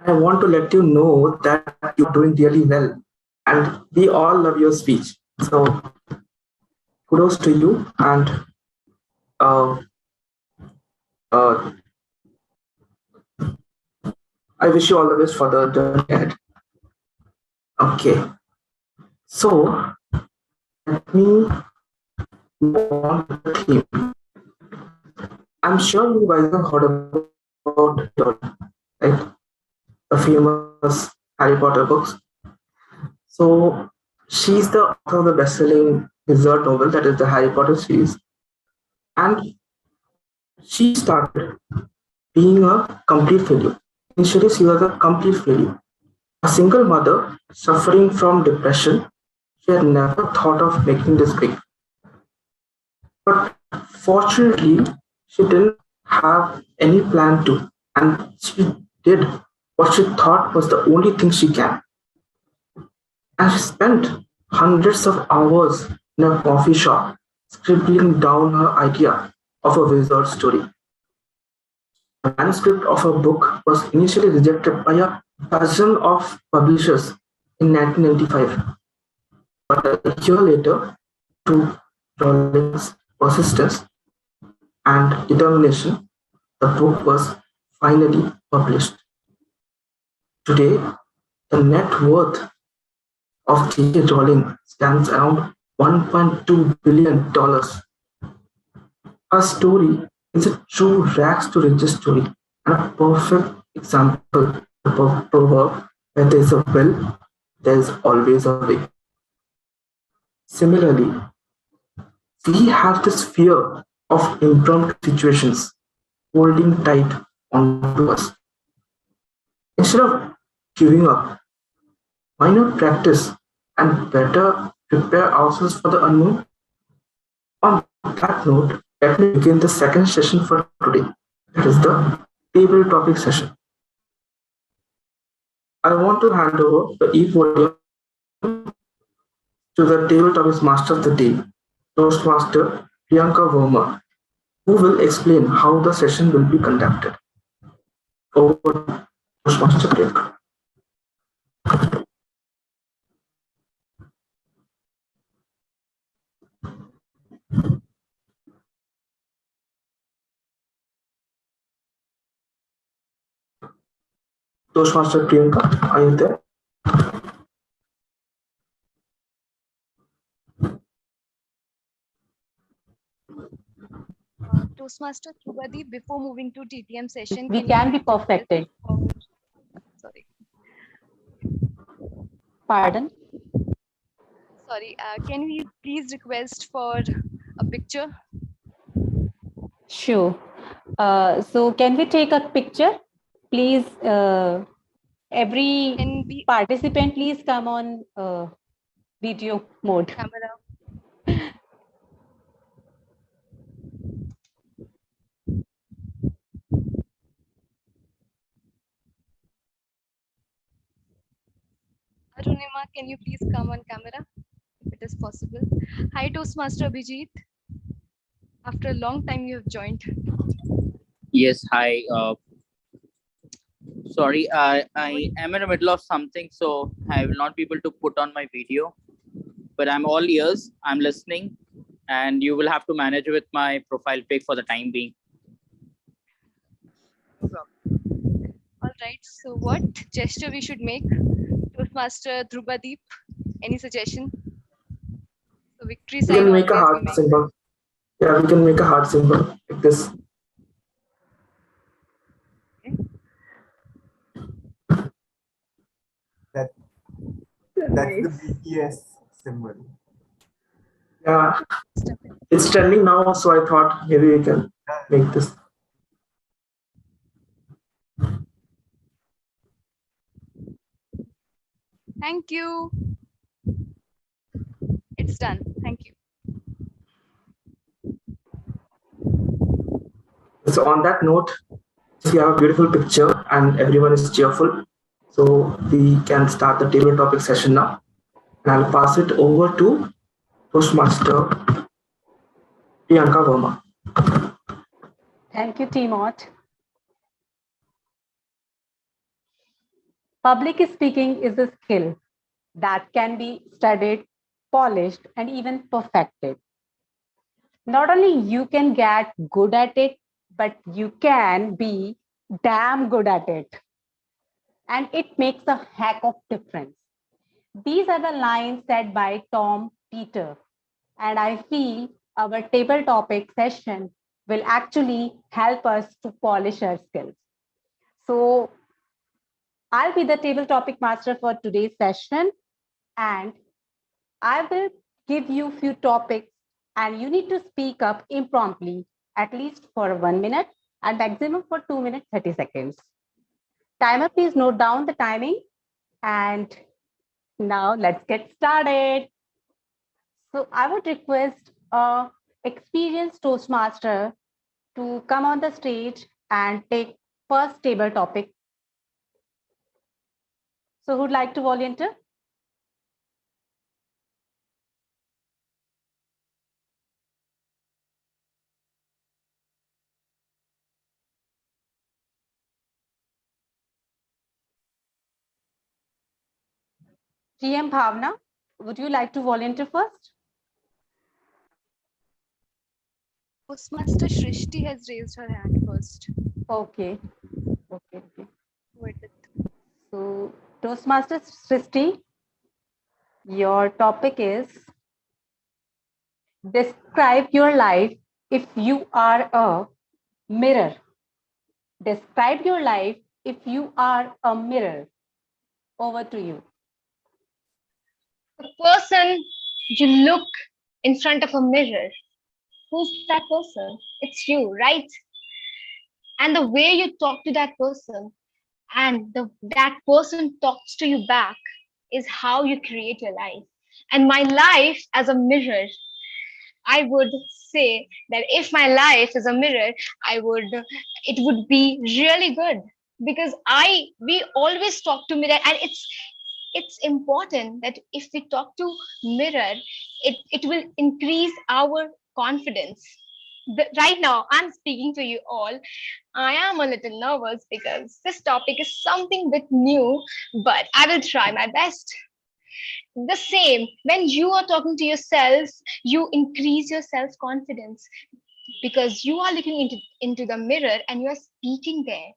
I want to let you know that you're doing really well, and we all love your speech. So kudos to you, and uh, uh, I wish you all the best for the journey ahead. Okay, so let me move on to the theme. I'm sure you guys have heard about right? The famous Harry Potter books. So she's the author of the best-selling wizard novel, that is the Harry Potter series, and she started being a complete failure. Initially, she was a complete failure. A single mother suffering from depression, she had never thought of making this big. But fortunately, she didn't have any plan to, and she did what she thought was the only thing she can. And she spent hundreds of hours in a coffee shop scribbling down her idea of a wizard story. The manuscript of her book was initially rejected by a dozen of publishers in 1995. But a year later, through Rowling's persistence and determination, the book was finally published. Today, the net worth of J.K. Rowling stands around $1.2 billion. Her story is a true rags to riches story and a perfect example of a proverb: where there is a will, there is always a way. Similarly, we have this fear of impromptu situations holding tight onto us. Instead of giving up, why not practice and better prepare ourselves for the unknown? On that note, let me begin the second session for today. That is the table topic session. I want to hand over the e-podium to the table topics master of the day, Toastmaster Priyanka Verma, who will explain how the session will be conducted. Over to Toastmaster Priyanka. Toastmaster Priyanka, are you there? Toastmaster Dhruvadeep, before moving to TTM session, We can be perfected. Sorry. Pardon? Sorry, can we please request for a picture? Sure. So can we take a picture? Please, every participant, please come on video mode. Camera. Arunima, can you please come on camera if it is possible? Hi, Toastmaster Abhijit. After a long time, you have joined. Yes, hi. Sorry, I am in the middle of something, so I will not be able to put on my video. But I'm all ears. I'm listening, and you will have to manage with my profile pic for the time being. No problem. All right. So, what gesture we should make? Toastmaster Dhruvadeep, any suggestion? So, victory We sign can make a always we heart make. symbol. Yeah, we can make a heart symbol like this. That's Nice. the BTS symbol. Yeah, it's trending now, so I thought maybe we can make this. Thank you. It's done. Thank you. So on that note, we have a beautiful picture and everyone is cheerful. So we can start the table topic session now. And I'll pass it over to Toastmaster Priyanka Verma. Thank you, Timot. Public speaking is a skill that can be studied, polished, and even perfected. Not only you can get good at it, but you can be damn good at it. And it makes a heck of difference. These are the lines said by Tom Peter. And I feel our table topic session will actually help us to polish our skills. So I'll be the table topic master for today's session, and I will give you a few topics, and you need to speak up impromptu, at least for 1 minute and maximum for 2 minutes, 30 seconds. Timer, please note down the timing. And now let's get started. So I would request a experienced Toastmaster to come on the stage and take first table topic. So who'd like to volunteer? GM Bhavna, would you like to volunteer first? Toastmaster Shrishti has raised her hand first. Okay. So Toastmaster Srishti, your topic is describe your life if you are a mirror. Describe your life if you are a mirror. Over to you. The person you look in front of a mirror, who's that person? It's you, right? And the way you talk to that person and that person talks to you back is how you create your life. And my life as a mirror, I would say that if my life is a mirror, it would be really good, because we always talk to mirror, and it's important that if we talk to mirror, it will increase our confidence. Right now I'm speaking to you all, I am a little nervous because this topic is something bit new, but I will try my best. The same, when you are talking to yourself, you increase your self confidence because you are looking into the mirror and you are speaking there.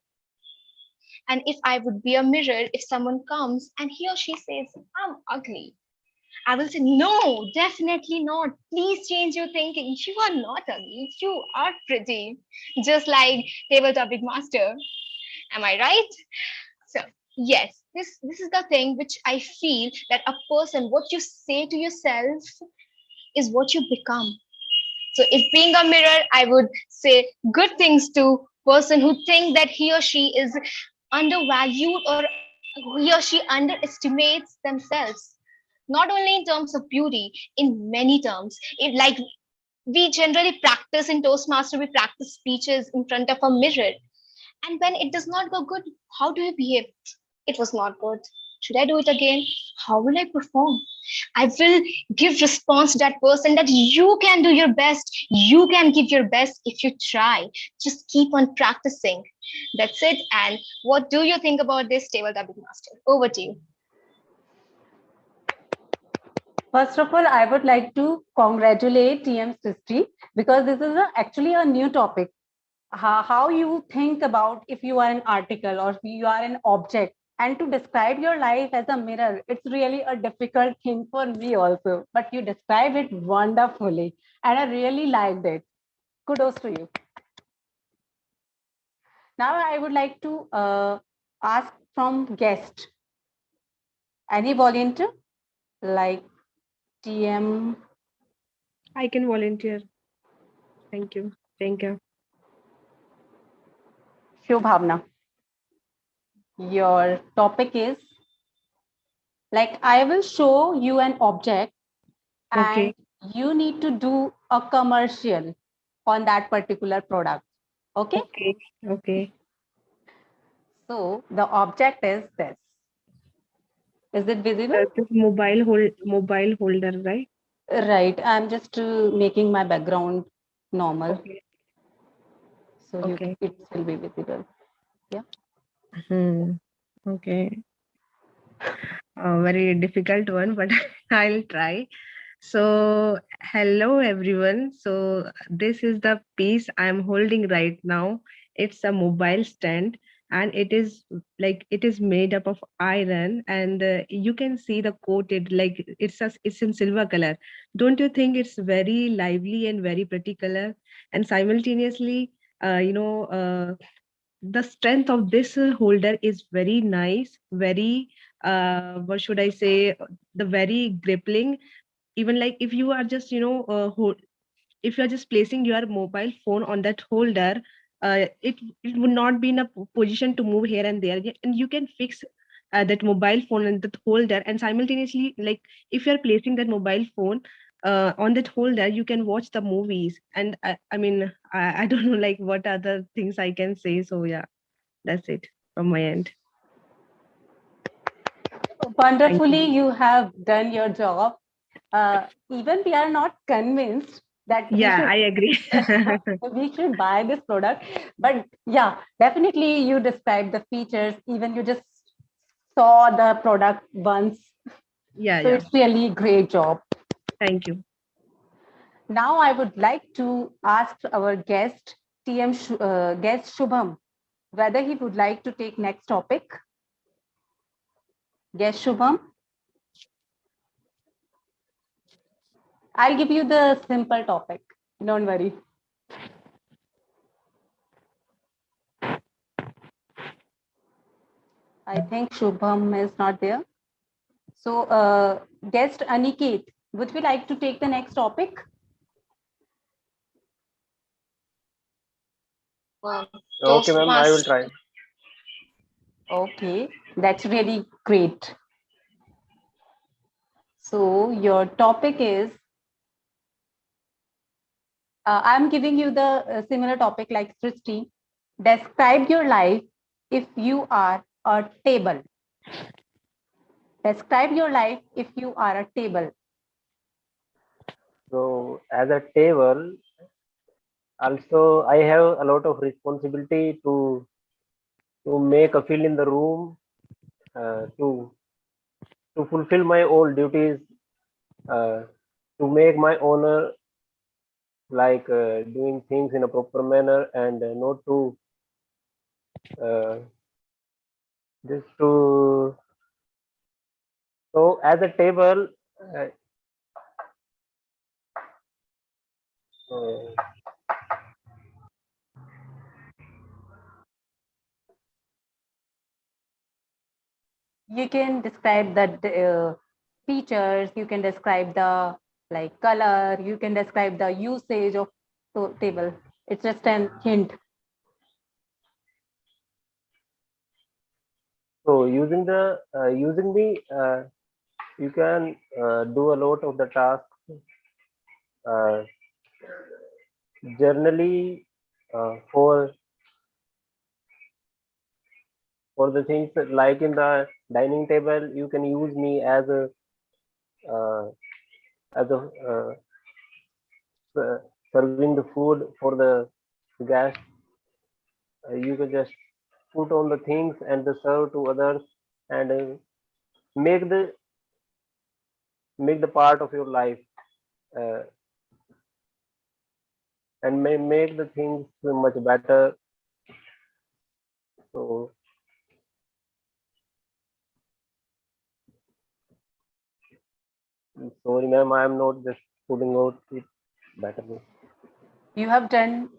And if I would be a mirror, if someone comes and he or she says, I'm ugly, I will say, no, definitely not. Please change your thinking. You are not ugly. You are pretty. Just like table topic master. Am I right? So, yes, this is the thing which I feel that a person, what you say to yourself is what you become. So if being a mirror, I would say good things to person who think that he or she is undervalued, or he or she underestimates themselves, not only in terms of beauty, in many terms. Like we generally practice in Toastmaster, we practice speeches in front of a mirror, and when it does not go good, how do you behave? It was not good. Should I do it again? How will I perform? I will give response to that person that you can do your best. You can give your best if you try. Just keep on practicing. That's it. And what do you think about this tabletop master? Over to you. First of all, I would like to congratulate TM Swishy because this is actually a new topic. How you think about if you are an article or if you are an object, and to describe your life as a mirror, it's really a difficult thing for me also. But you describe it wonderfully, and I really liked it. Kudos to you. Now I would like to ask from guest. Any volunteer like TM? I can volunteer. Thank you. Thank you. Shubhavna, your topic is like I will show you an object and you need to do a commercial on that particular product. Okay? Okay. Okay. So the object is this. Is it visible? This mobile holder, right? Right. I'm just making my background normal. Okay. So it will be visible. Yeah. Okay. A very difficult one, but I'll try. So, hello everyone. So, this is the piece I'm holding right now. It's a mobile stand, and it is made up of iron, and you can see the coated like it's in silver color. Don't you think it's very lively and very pretty color? And simultaneously, the strength of this holder is very nice, very what should I say, the very gripping. Even like if you are just if you are just placing your mobile phone on that holder, it would not be in a position to move here and there, and you can fix that mobile phone in that holder, and simultaneously, like if you're placing that mobile phone on that holder, you can watch the movies. And I mean, I don't know like what other things I can say. So yeah, that's it from my end. Wonderfully, you have done your job. Even we are not convinced that I agree. we should buy this product. But yeah, definitely you described the features. Even you just saw the product once. Yeah, so it's really great job. Thank you. Now I would like to ask our guest, guest Shubham, whether he would like to take next topic. Guest Shubham. I'll give you the simple topic. Don't worry. I think Shubham is not there. So guest Aniket, would you like to take the next topic? Okay, ma'am, I will try. Okay, that's really great. So your topic is, I'm giving you the similar topic like Swishy. Describe your life if you are a table. Describe your life if you are a table. So as a table, also I have a lot of responsibility to make a feel in the room, to fulfill my all duties, to make my honor, like doing things in a proper manner, and not to just to. So as a table, you can describe the features, you can describe the like color, you can describe the usage of table. It's just an hint. So using the you can do a lot of the tasks. Generally, for the things that like in the dining table, you can use me as a uh, as a serving the food for the guests. You can just put on the things and the serve to others, and make the make the part of your life, uh, and make the things much better. So sorry, ma'am, I am not just putting out it better. You have done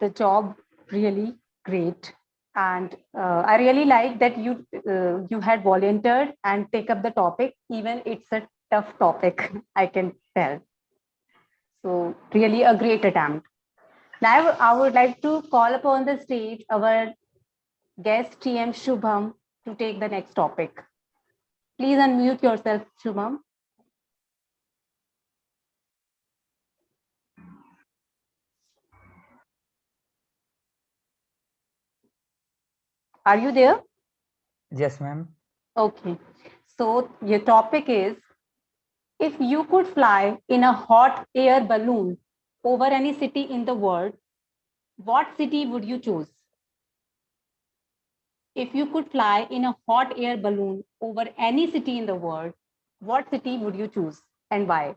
the job really great. And I really like that you had volunteered and take up the topic, even it's a tough topic, I can tell. So really a great attempt. Now I would like to call upon the stage our guest TM Shubham to take the next topic. Please unmute yourself, Shubham. Are you there? Yes, ma'am. Okay. So your topic is, if you could fly in a hot air balloon over any city in the world, what city would you choose? If you could fly in a hot air balloon over any city in the world, what city would you choose and why?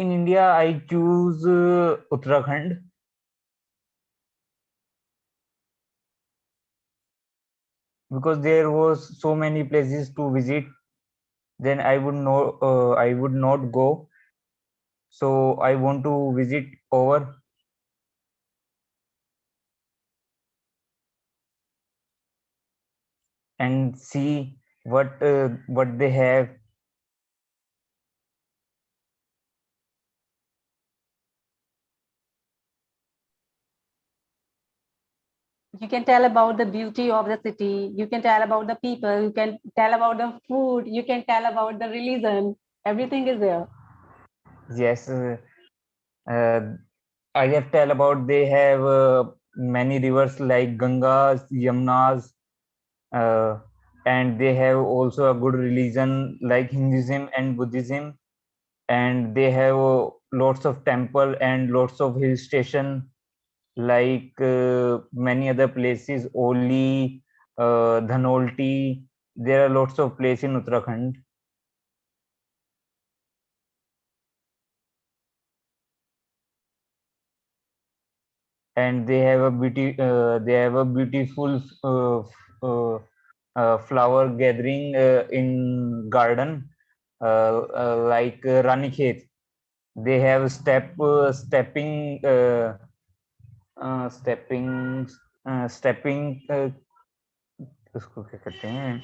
In India, I choose Uttarakhand, because there was so many places to visit. Then I would not go. So I want to visit over and see what they have. You can tell about the beauty of the city. You can tell about the people. You can tell about the food. You can tell about the religion. Everything is there. Yes, uh, I have tell about they have many rivers like Gangas, Yamnas, uh, and they have also a good religion like Hinduism and Buddhism, and they have lots of temple and lots of hill station like many other places, Oli, Dhanolti. There are lots of places in Uttarakhand. And they have a beautiful flower gathering in garden, like Ranikhet. They have stepping उसको क्या कहते हैं,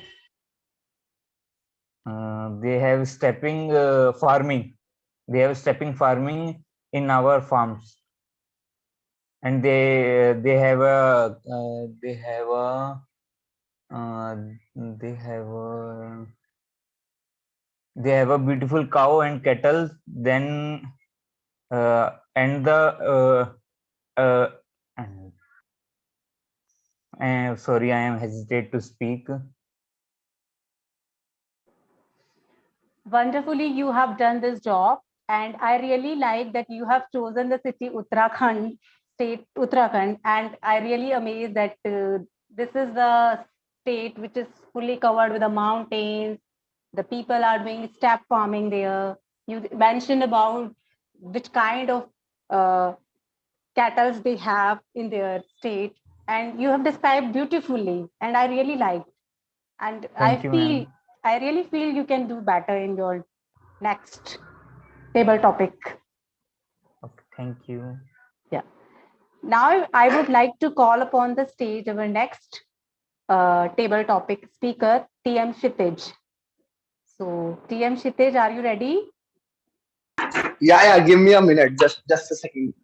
they have stepping farming in our farms, and they have a uh, they have a they have a beautiful cow and cattle. Then and the sorry, I am hesitate to speak. Wonderfully, you have done this job. And I really like that you have chosen the city Uttarakhand, state Uttarakhand. And I really amazed that this is the state which is fully covered with the mountains. The people are doing step farming there. You mentioned about which kind of cattle they have in their state. And you have described beautifully. And I really liked. And Thank you, ma'am. I really feel you can do better in your next table topic. Okay, thank you. Yeah. Now I would like to call upon the stage our next table topic speaker, TM Shitij. So TM Shitij, are you ready? Yeah, give me a minute, just a second.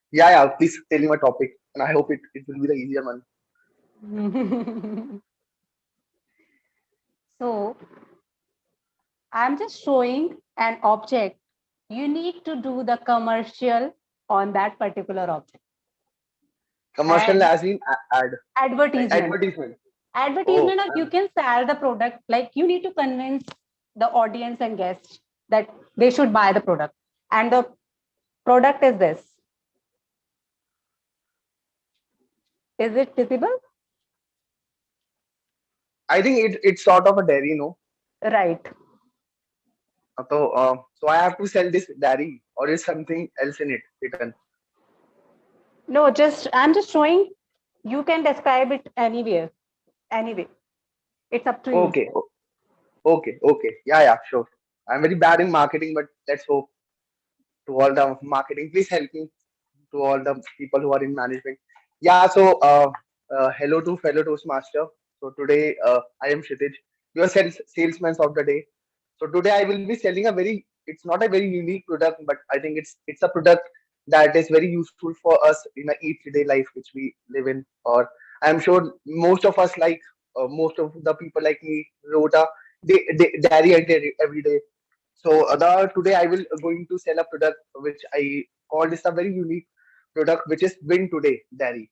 Yeah, please tell me my topic, and I hope it will be the easier one. So I'm just showing an object. You need to do the commercial on that particular object. Commercial And as in ad, like advertisement. advertisement. Oh, Advertisement, or you can sell the product. Like you need to convince the audience and guests that they should buy the product. And the product is this. Is it visible? I think it's sort of a dairy, no? Right. So I have to sell this dairy, or is something else in it written? No, just I'm just showing. You can describe it anywhere, anyway. It's up to you. Okay, okay. Yeah, sure. I'm very bad in marketing, but let's hope. To all the marketing, please help me. To all the people who are in management. Yeah, so hello to fellow Toastmaster. So today I am Kshitij, your salesman of the day. So today I will be selling a very, it's not a very unique product, but I think it's a product that is very useful for us in a each day life which we live in. Or I'm sure most of us, like most of the people like me, wrote a diary entry every day. So the today I will going to sell a product which I call this a very unique product, which is Win Today Dairy.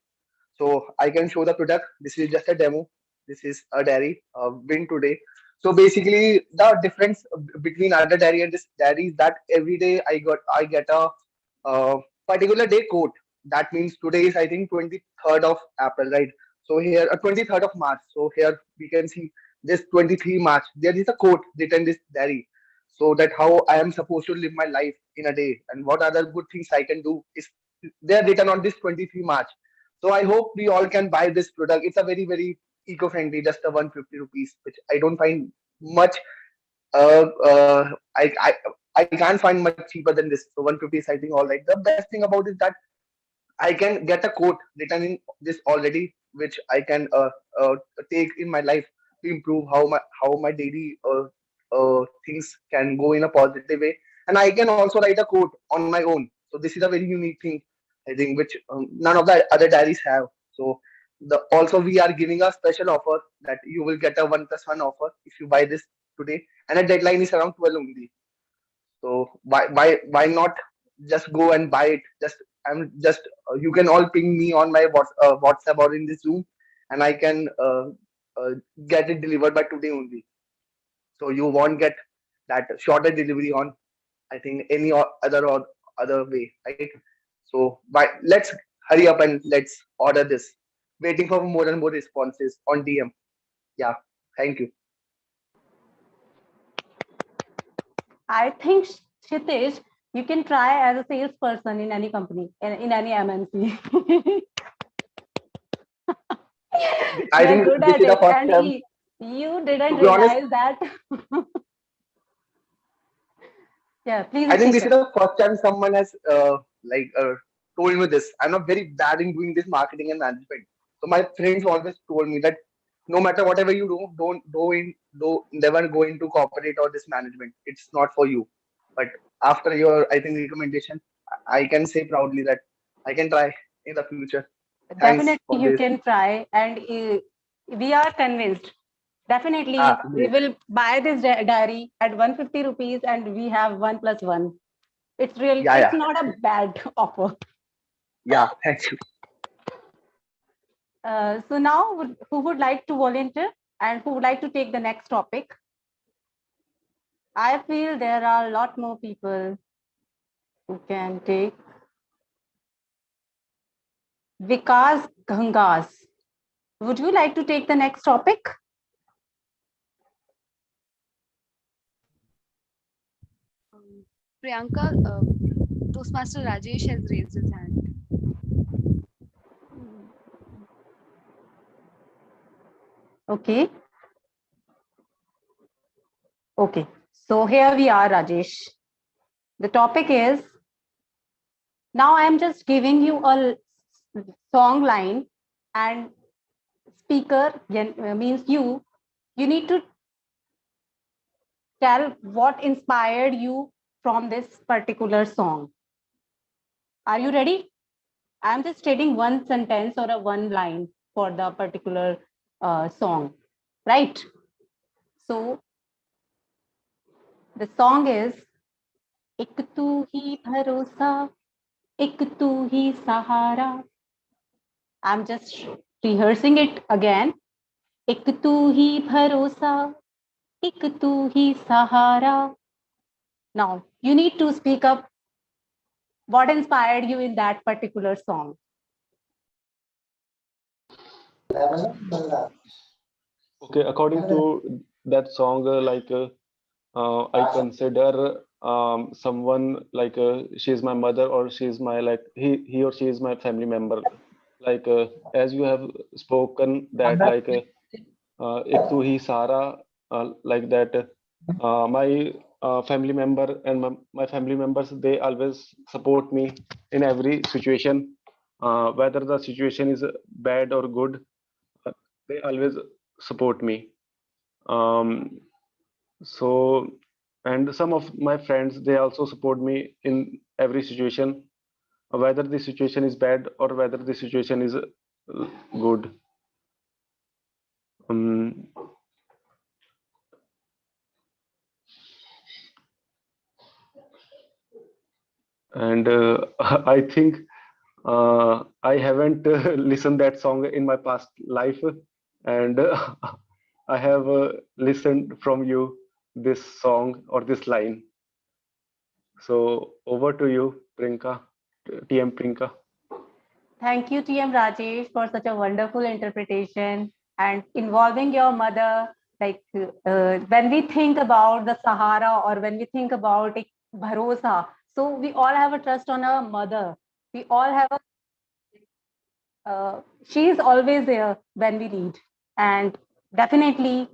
So I can show the product. This is just a demo. This is a dairy, Win Today. So basically, the difference between other dairy and this dairy is that every day I get a particular day quote. That means today is, I think, 23rd of April, right? So here, 23rd of March. So here we can see this 23 March. There is a quote written in this dairy. So that how I am supposed to live my life in a day and what other good things I can do is they're written on this 23 March. So I hope we all can buy this product. It's a very eco-friendly, just a 150 rupees, which I don't find much. Uh, uh, I, I I can't find much cheaper than this. So 150 is, I think, all right. The best thing about it is that I can get a quote written in this already, which I can take in my life to improve how my daily things can go in a positive way, and I can also write a quote on my own. So this is a very unique thing, I think, which none of the other diaries have. So the also we are giving a special offer that you will get a 1+1 offer if you buy this today, and the deadline is around 12 only. So why not just go and buy it? You can all ping me on my WhatsApp or in this Zoom, and I can uh, get it delivered by today only. So you won't get that shorter delivery on, I think, any other way, right? So let's hurry up and let's order this. Waiting for more and more responses on DM. Yeah, thank you. I think, Kshitij, you can try as a salesperson in any company, in any MNC. I You're think good this at is the it, first and time. you To didn't be honest, realize that. Yeah, I please think speak this is up. the first time someone has told me this. I'm not very bad in doing this marketing and management. So my friends always told me that no matter whatever you do, don't never go into corporate or this management. It's not for you. But after your, I think, recommendation, I can say proudly that I can try in the future. Thanks Definitely, for you this. can try, and we are convinced. Definitely, we Great. will buy this diary at 150 rupees, and we have 1+1. It's really, Yeah, it's yeah, not a bad offer. yeah. Thank you. So now, who would like to volunteer and who would like to take the next topic? I feel there are a lot more people who can take. Vikas Gangas. Would you like to take the next topic? Priyanka, Toastmaster Rajesh has raised his hand. Okay. Okay. So here we are, Rajesh. The topic is, now I'm just giving you a song line, and speaker means you need to tell what inspired you from this particular song. Are you ready? I'm just stating one sentence or a one line for the particular song, right? So The song is एक तू ही भरोसा, एक तू ही सहारा. I'm just rehearsing it again. एक तू ही भरोसा, एक तू ही सहारा. Now you need to speak up. What inspired you in that particular song? Okay, according to that song, I consider someone like she is my mother, or she is my like he or she is my family member. Like as you have spoken that ek tu hi Sara, like that. My family member and my family members, they always support me in every situation, whether the situation is bad or good. They always support me. Um, so, and some of my friends, they also support me in every situation, whether the situation is bad or whether the situation is good. Um, and I think I haven't listened that song in my past life, and I have listened from you this song or this line. So over to you, Prinka, TM Prinka. Thank you, TM Rajesh, for such a wonderful interpretation and involving your mother. Like when we think about the Sahara or when we think about it, Bharosa, so we all have a trust on our mother. We all have a, she is always there when we need. And definitely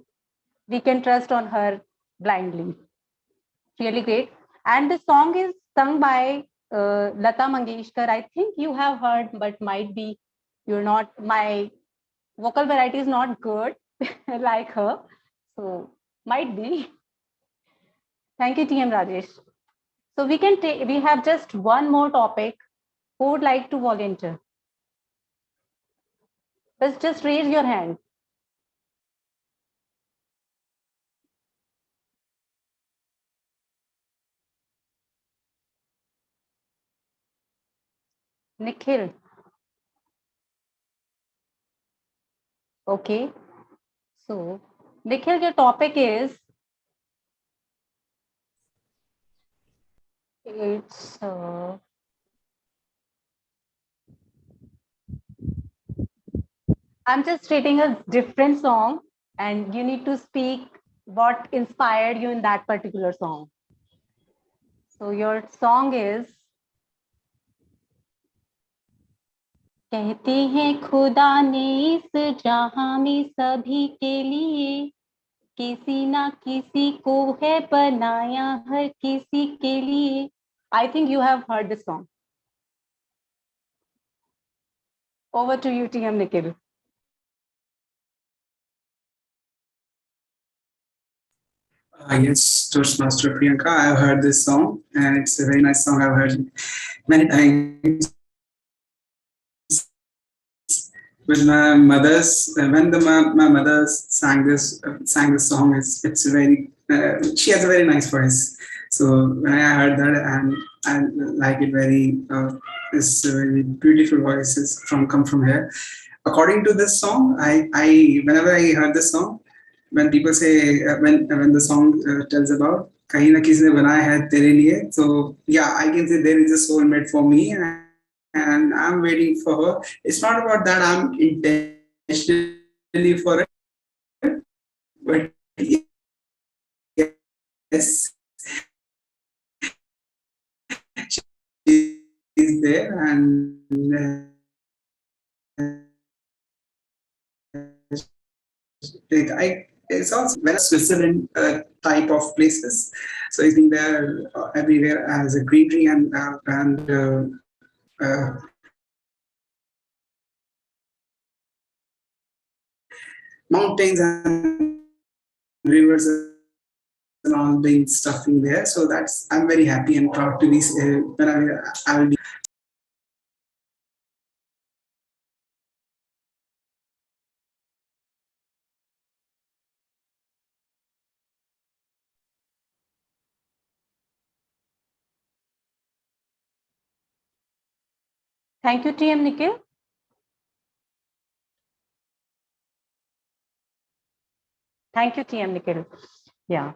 we can trust on her blindly. Really great. And the song is sung by Lata Mangeshkar. I think you have heard, but might be you're not. My vocal variety is not good like her, so might be. Thank you, TM Rajesh. So we can take. We have just one more topic. Who would like to volunteer? Let's just raise your hand. Nikhil. Okay. So Nikhil, your topic is it's I'm just stating a different song and you need to speak what inspired you in that particular song. So your song is कहते हैं खुदा ने इस जहां में सभी के लिए किसी ना किसी को है बनाया हर किसी के लिए. I think you have heard this song. Over to you, TM Nikhil. Yes, Toastmaster Priyanka, I've heard this song and it's a very nice song. I've heard many times with my mother's. When my mother sang this song, it's very. She has a very nice voice. So when I heard that, and I like it very. This very beautiful voices come from here. According to this song, I whenever I heard this song, when people say when the song tells about कहीं ना किसी ने बनाया है तेरे लिए, so yeah, I can say there is a soulmate for me, and I'm waiting for her. It's not about that I'm intentionally for it, but yes, she's there, and it's also when Switzerland type of places. So it's been there everywhere as a greenery and mountains and rivers and all being stuff in there. So that's I'm very happy and proud to be when I will be. Thank you, TM Nikhil. Thank you, TM Nikhil. Yeah.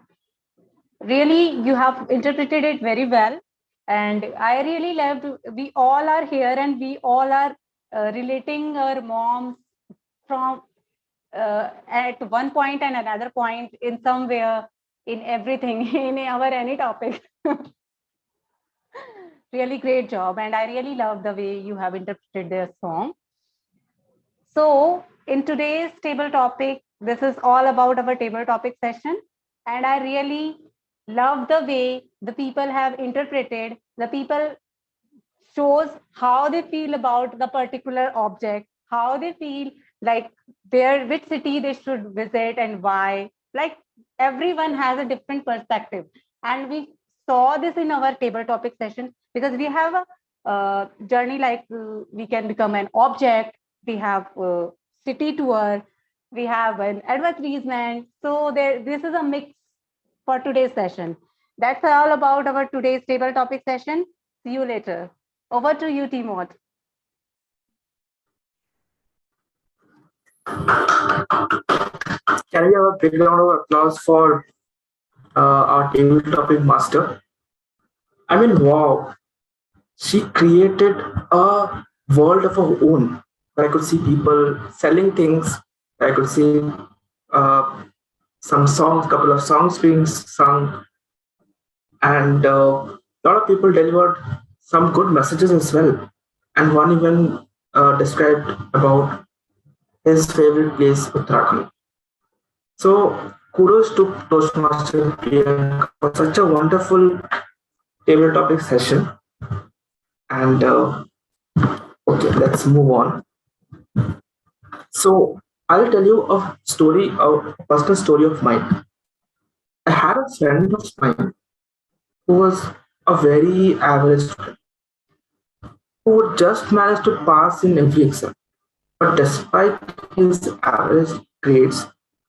Really, you have interpreted it very well. And I really loved, we all are here and we all are relating our moms from at one point and another point in somewhere, in everything, in our any topic. Really great job. And I really love the way you have interpreted their song. So in today's table topic, this is all about our table topic session. And I really love the way the people have interpreted, the people shows how they feel about the particular object, how they feel like where, which city they should visit and why. Like everyone has a different perspective. And we saw this in our table topic session because we have a journey like we can become an object, we have a city tour, we have an advertisement. So this is a mix for today's session. That's all about our today's table topic session. See you later. Over to you, Timot. Can we have a big round of applause for our table topic master? I mean, wow. She created a world of her own. I could see people selling things. I could see some songs, couple of songs being sung, and a lot of people delivered some good messages as well. And one even described about his favorite place, Uttarakhand. So kudos to Toastmaster Priyanka for such a wonderful table topic session. And okay, let's move on. So I'll tell you a story, a personal story of mine. I had a friend of mine who was a very average student, who would just manage to pass in every exam. But despite his average grades,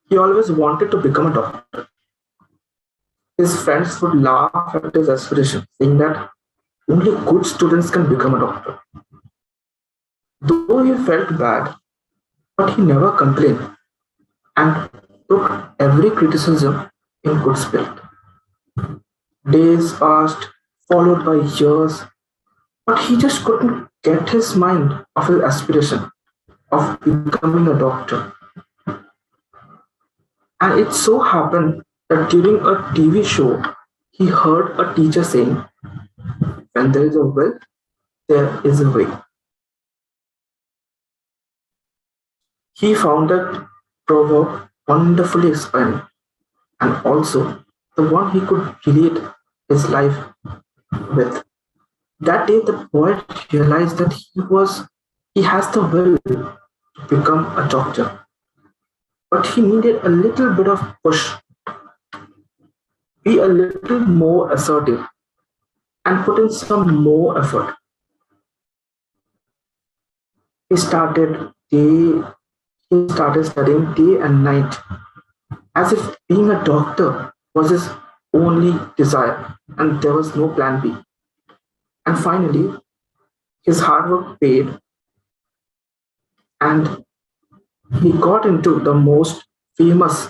he always wanted to become a doctor. His friends would laugh at his aspiration, saying that only good students can become a doctor. Though he felt bad, but he never complained and took every criticism in good spirit. Days passed, followed by years, but he just couldn't get his mind off his aspiration of becoming a doctor. And it so happened that during a TV show, he heard a teacher saying, "When there is a will, there is a way." He found that proverb wonderfully inspiring and also the one he could relate his life with. That day, the boy realized that he has the will to become a doctor, but he needed a little bit of push, be a little more assertive, and put in some more effort. He started studying day and night, as if being a doctor was his only desire and there was no plan B. And finally, his hard work paid and he got into the most famous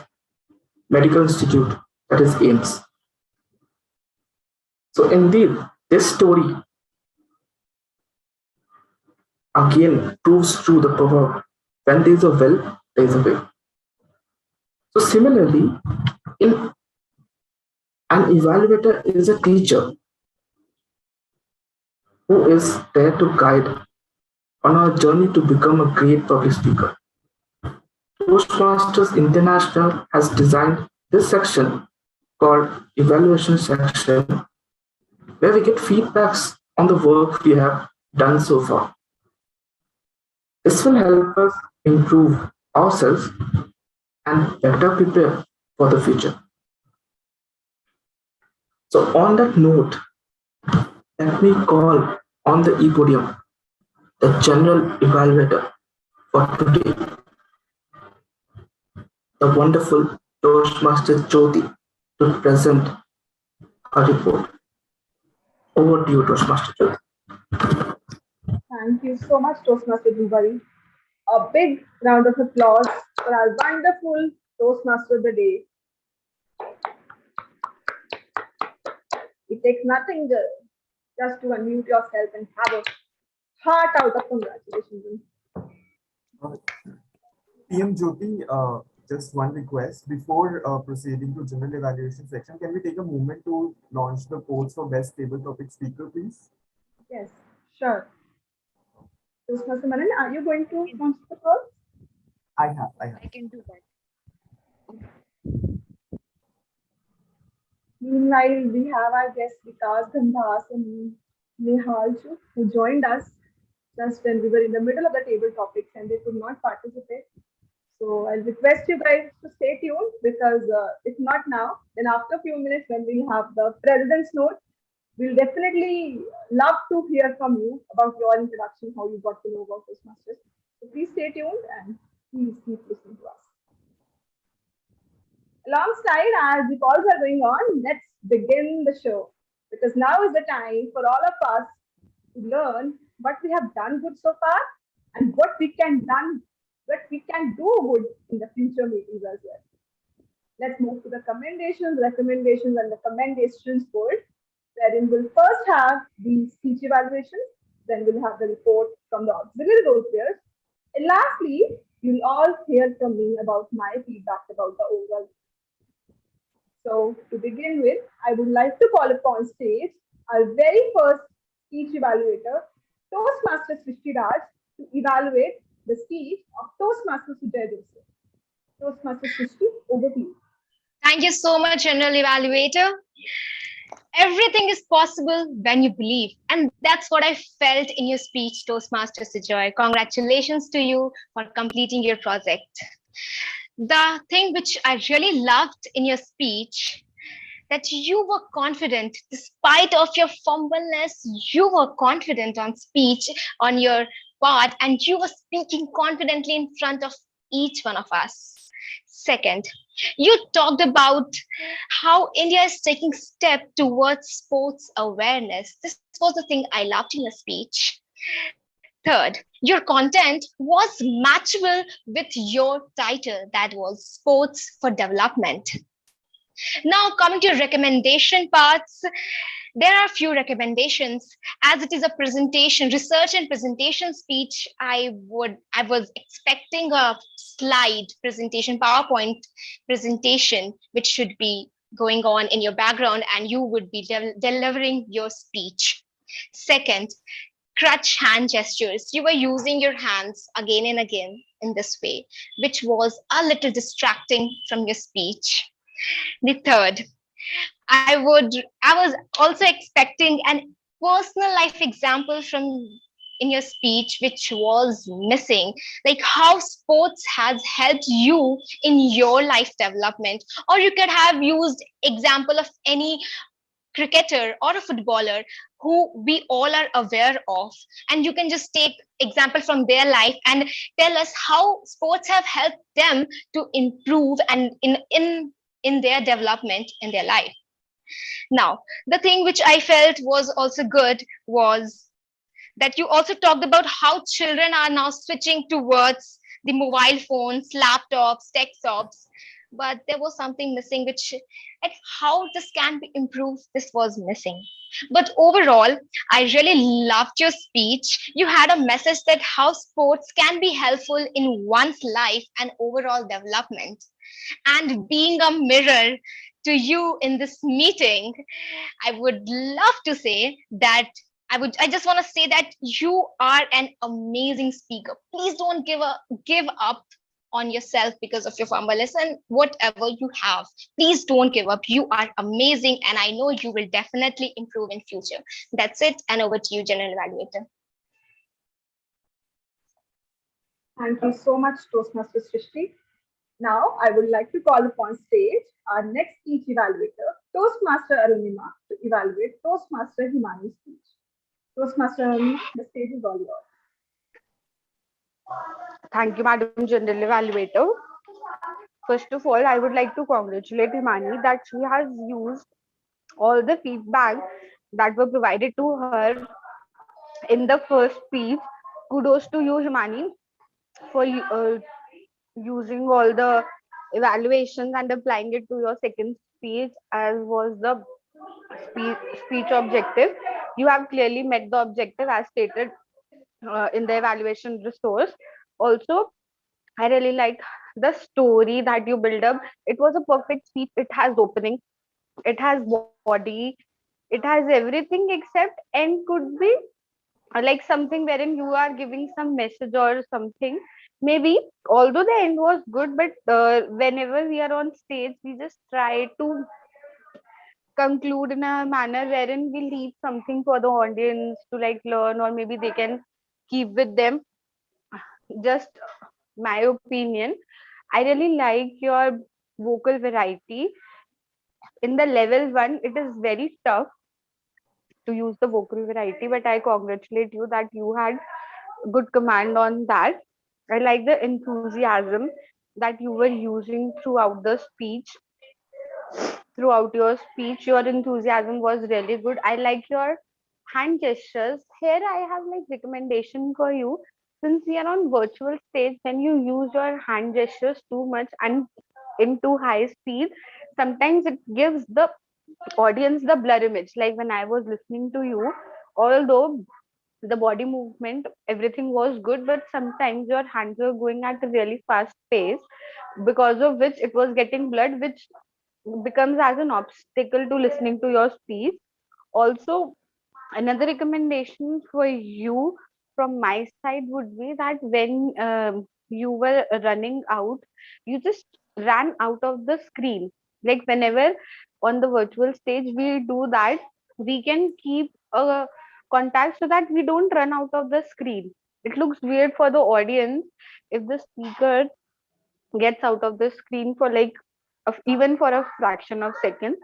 medical institute, that is AIMS. So indeed, this story again proves true the proverb, when there is a will, there is a way. So similarly, an evaluator is a teacher who is there to guide on our journey to become a great public speaker. Toastmasters International has designed this section called Evaluation section, where we get feedbacks on the work we have done so far. This will help us improve ourselves and better prepare for the future. So on that note, let me call on the e-podium the general evaluator for today, the wonderful Toastmaster Jyoti, to present a report. Over to you, Toastmaster Jyoti. Thank you so much, Toastmaster Dhruvadeep. A big round of applause for our wonderful Toastmaster of the day. It takes nothing just to unmute yourself and have a heart out of congratulations. PM Jyoti, just one request. Before proceeding to general evaluation section, can we take a moment to launch the polls for best table topic speaker, please? Yes, sure. Toastmaster Manan, are you going to launch the poll? I have. I can do that. Meanwhile, we have our guests Vikas Gandhas and Nehal who joined us just when we were in the middle of the table topics and they could not participate. So I'll request you guys to stay tuned because if not now, then after a few minutes when we have the president's note, we'll definitely love to hear from you about your introduction, how you got to know about Toastmasters. So please stay tuned and please keep listening to us. Alongside, as the calls are going on, let's begin the show because now is the time for all of us to learn what we have done good so far and what we can do good in the future meetings as well. Let's move to the recommendations, and the commendations board, wherein we'll first have the speech evaluation, then we'll have the report from the auxiliary role players, and lastly, you'll all hear from me about my feedback about the overall. So to begin with, I would like to call upon stage our very first speech evaluator, Toastmaster Swishy to evaluate the speech of Toastmaster Rajesh. Toastmaster Swishy, over to you. Thank you so much, General Evaluator. Everything is possible when you believe. And that's what I felt in your speech, Toastmaster Sujoy. Congratulations to you for completing your project. The thing which I really loved in your speech, that you were confident, despite of your fumbleness, you were confident on speech, on your part, and you were speaking confidently in front of each one of us. Second, you talked about how India is taking step towards sports awareness. This was the thing I loved in your speech. Third, your content was matchable with your title, that was Sports for Development. Now, coming to recommendation parts, there are a few recommendations. As it is a presentation, research and presentation speech, I was expecting a slide presentation, PowerPoint presentation, which should be going on in your background and you would be delivering your speech. Second, crutch hand gestures. You were using your hands again and again in this way, which was a little distracting from your speech. The third, I was also expecting an personal life example from in your speech, which was missing, like how sports has helped you in your life development, or you could have used example of any cricketer or a footballer who we all are aware of, and you can just take example from their life and tell us how sports have helped them to improve and in their development in their life. Now, the thing which I felt was also good was that you also talked about how children are now switching towards the mobile phones, laptops, desktops, but there was something missing, which like how this can be improved, this was missing. But overall, I really loved your speech. You had a message that how sports can be helpful in one's life and overall development. And being a mirror to you in this meeting, I would love to say that I just want to say that you are an amazing speaker. Please don't give up on yourself because of your fumbleness and whatever you have. Please don't give up. You are amazing, and I know you will definitely improve in future. That's it, and over to you, General Evaluator. Thank you so much, Toastmaster Srishti. Now, I would like to call upon stage our next speech evaluator, Toastmaster Arunima, to evaluate Toastmaster Himani's speech. Toastmaster Arunima, the stage is all yours. Thank you, Madam General Evaluator. First of all, I would like to congratulate Himani that she has used all the feedback that were provided to her in the first speech kudos to you, Himani, for using all the evaluations and applying it to your second speech, as was the speech objective. You have clearly met the objective as stated in the evaluation resource. Also, I really like the story that you build up. It was a perfect speech. It has opening, it has body, it has everything except end could be like something wherein you are giving some message or something. Maybe although the end was good, but whenever we are on stage, we just try to conclude in a manner wherein we leave something for the audience to like learn, or maybe they can keep with them. Just my opinion. I really like your vocal variety. In the level one, it is very tough to use the vocal variety, but I congratulate you that you had good command on that. I like the enthusiasm that you were using throughout the speech. Throughout your speech, your enthusiasm was really good. I like your hand gestures. Here I have like recommendation for you. Since we are on virtual stage, when you use your hand gestures too much and in too high speed, sometimes it gives the audience the blur image. Like when I was listening to you, although the body movement, everything was good, but sometimes your hands were going at a really fast pace, because of which it was getting blurred, which becomes as an obstacle to listening to your speech. Also, another recommendation for you from my side would be that when you were running out, you just ran out of the screen. Like whenever on the virtual stage we do that, we can keep a contact so that we don't run out of the screen. It looks weird for the audience if the speaker gets out of the screen for like even for a fraction of second.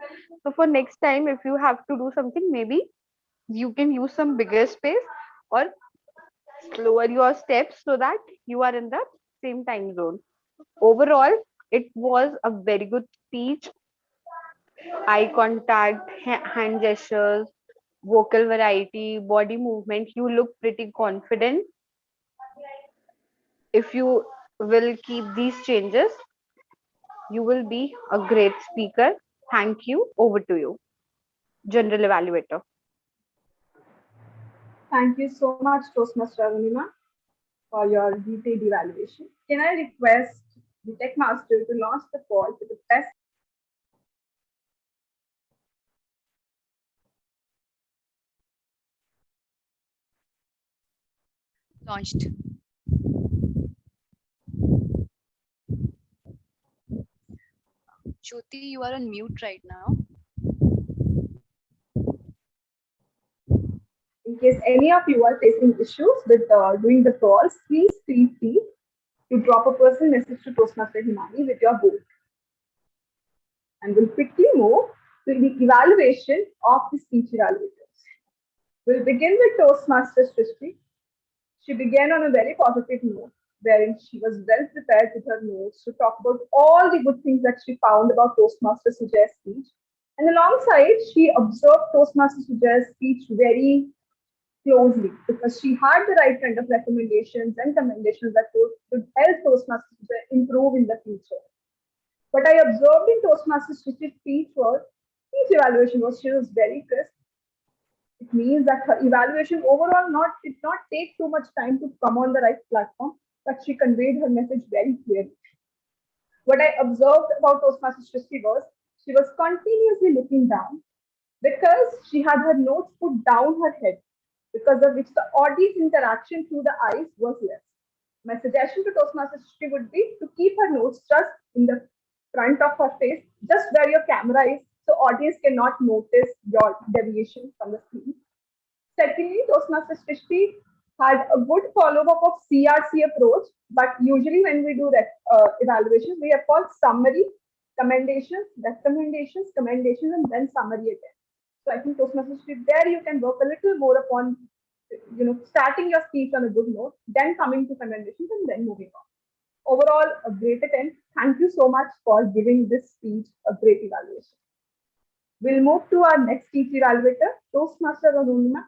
So for next time, if you have to do something, maybe you can use some bigger space or lower your steps so that you are in the same time zone. Overall, it was a very good speech. Eye contact, hand gestures, vocal variety, body movement. You look pretty confident. If you will keep these changes, you will be a great speaker. Thank you. Over to you, General Evaluator. Thank you so much, Toastmaster Arunima, for your detailed evaluation. Can I request the tech master to launch the call to the best? Launched. Jyoti, you are on mute right now. In case any of you are facing issues with doing the calls, please feel free to drop a personal message to Toastmaster Himani with your vote. And we'll quickly move to the evaluation of the speech evaluators. We'll begin with Toastmaster Swishy. She began on a very positive note, wherein she was well prepared with her notes to talk about all the good things that she found about Toastmaster Sujay's speech. And alongside, she observed Toastmaster Sujay's speech very closely because she had the right kind of recommendations and commendations that could help Toastmasters improve in the future. What I observed in Toastmasters speech was each evaluation was she was very crisp. It means that her evaluation overall did not take too much time to come on the right platform, but she conveyed her message very clearly. What I observed about Toastmasters was she was continuously looking down because she had her notes put down her head, because of which the audience interaction through the eyes was less. My suggestion to Toastmasters would be to keep her notes just in the front of her face, just where your camera is, so audience cannot notice your deviation from the screen. Secondly, Toastmasters had a good follow-up of CRC approach, but usually when we do that evaluations, we have called summary, commendations, recommendations, commendations, and then summary again. So I think Toastmasters there you can work a little more upon, starting your speech on a good note, then coming to commendations, and then moving on. Overall, a great attempt. Thank you so much for giving this speech a great evaluation. We'll move to our next speech evaluator, Toastmaster Arunima.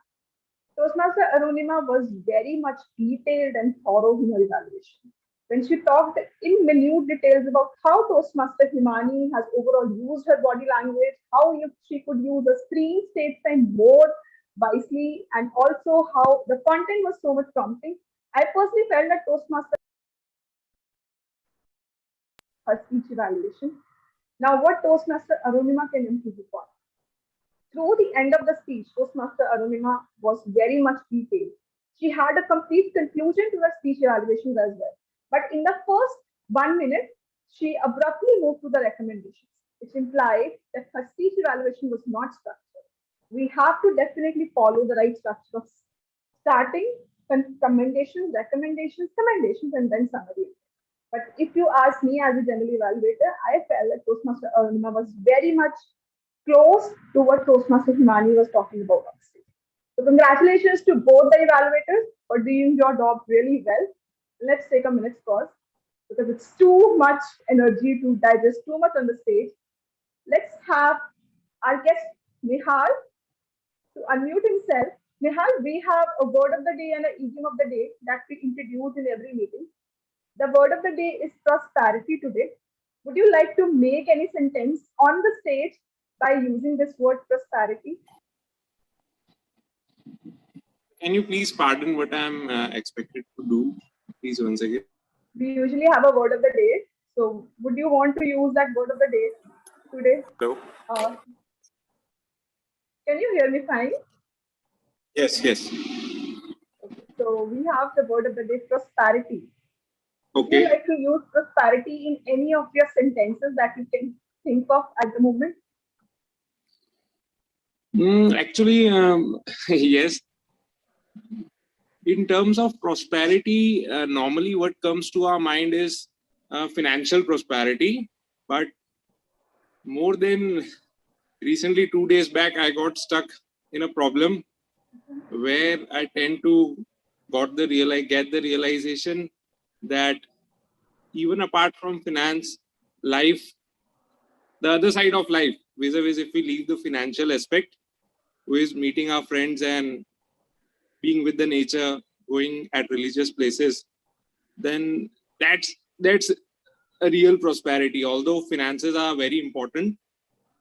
Toastmaster Arunima was very much detailed and thorough in her evaluation. When she talked in minute details about how Toastmaster Himani has overall used her body language, how she could use the screen stage time more wisely, and also how the content was so much prompting, I personally felt that Toastmaster her speech evaluation. Now, what Toastmaster Arunima can improve upon? Through the end of the speech, Toastmaster Arunima was very much detailed. She had a complete conclusion to her speech evaluations as well. But in the first 1 minute, she abruptly moved to the recommendations, which implied that her speech evaluation was not structured. We have to definitely follow the right structure of starting, commendations, recommendations, and then summary. But if you ask me as a general evaluator, I felt that Toastmaster Arunima was very much close to what Toastmaster Himani was talking about on stage. So congratulations to both the evaluators for doing your job really well. Let's take a minute's pause because it's too much energy to digest too much on the stage. Let's have our guest Nihal to unmute himself. Nihal, we have a word of the day and an idiom of the day that we introduce in every meeting. The word of the day is prosperity today. Would you like to make any sentence on the stage by using this word prosperity? Can you please pardon what I'm expected to do? Please once again. We usually have a word of the day. So would you want to use that word of the day today? Hello. Can you hear me fine? Yes, yes. Okay. So we have the word of the day, prosperity. Would Okay. you like to use prosperity in any of your sentences that you can think of at the moment? Actually, yes. In terms of prosperity, normally what comes to our mind is financial prosperity. But more than recently, 2 days back, I got stuck in a problem where I tend to get the realization that even apart from finance, life, the other side of life, vis-a-vis if we leave the financial aspect, with meeting our friends and being with the nature, going at religious places, then that's a real prosperity. Although finances are very important,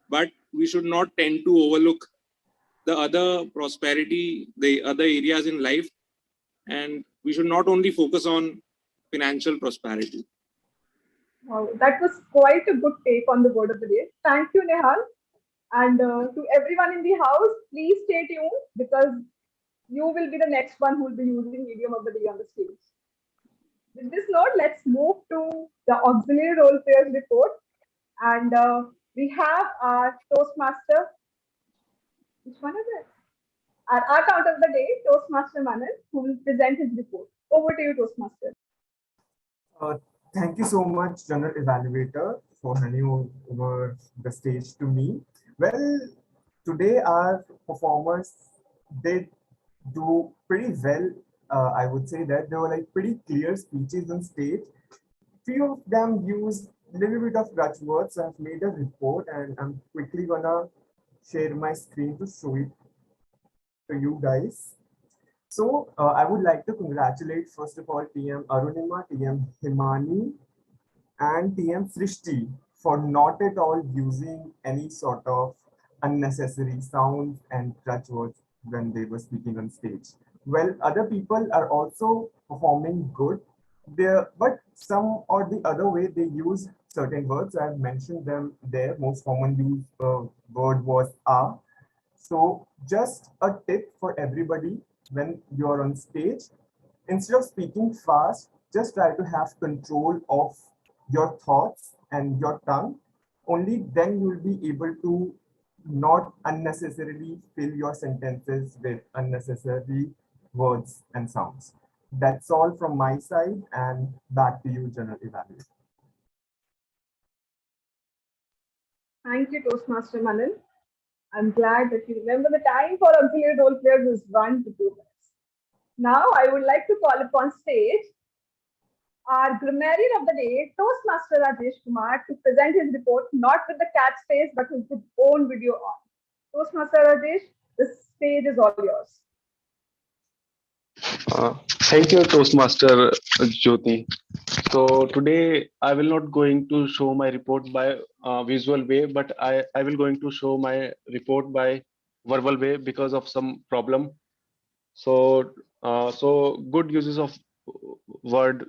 but we should not tend to overlook the other prosperity, the other areas in life, and we should not only focus on financial prosperity. Wow, that was quite a good take on the word of the day. Thank you, Nehal. And to everyone in the house, please stay tuned because you will be the next one who will be using idiom of the day on the stage. With this note, let's move to the auxiliary role players report. And we have our Toastmaster. Which one is it? Our account of the day, Toastmaster Manan, who will present his report. Over to you, Toastmaster. Thank you so much, General Evaluator, for handing over the stage to me. Well, today our performers did do pretty well. I would say that they were like pretty clear speeches on stage. Few of them used a little bit of Dutch words. I've made a report and I'm quickly gonna share my screen to show it to you guys. So I would like to congratulate first of all TM Arunima, TM Himani, and TM Swishy for not at all using any sort of unnecessary sounds and Dutch words when they were speaking on stage. Well, other people are also performing good there, but some or the other way they use certain words. I've mentioned them there. Most common used word was "a." So just a tip for everybody when you're on stage, instead of speaking fast, just try to have control of your thoughts and your tongue. Only then you'll be able to not unnecessarily fill your sentences with unnecessary words and sounds. That's all from my side, and back to you, General Evaluator. Thank you, Toastmaster Manan. I'm glad that you remember the time for auxiliary role players is 1 to 2 minutes. Now, I would like to call upon stage our grammarian of the day, Toastmaster Rajesh Kumar, to present his report, not with the cat's face, but with his own video on. Toastmaster Rajesh, the stage is all yours. Thank you, Toastmaster Jyoti. So today I will not going to show my report by visual way, but I will going to show my report by verbal way because of some problem. So so good uses of word.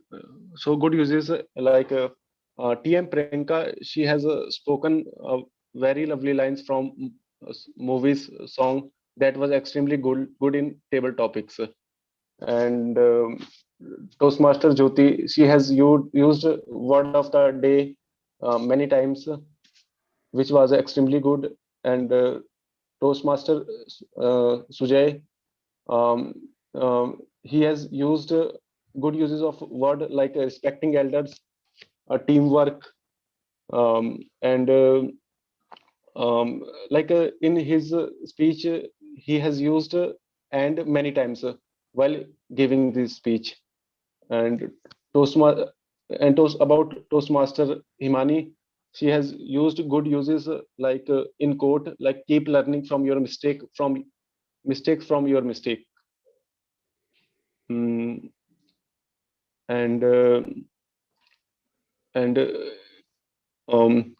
So good uses like TM Priyanka. She has spoken very lovely lines from movies song that was extremely good in table topics. And Toastmaster Jyoti, she has used word of the day many times, which was extremely good. And Toastmaster Sujay, um, he has used good uses of word like respecting elders, teamwork, and like in his speech, he has used and many times while giving this speech. And Toastmaster about Toastmaster Himani, she has used good uses like in quote, like keep learning from your mistakes from your mistake. Mm, and and um,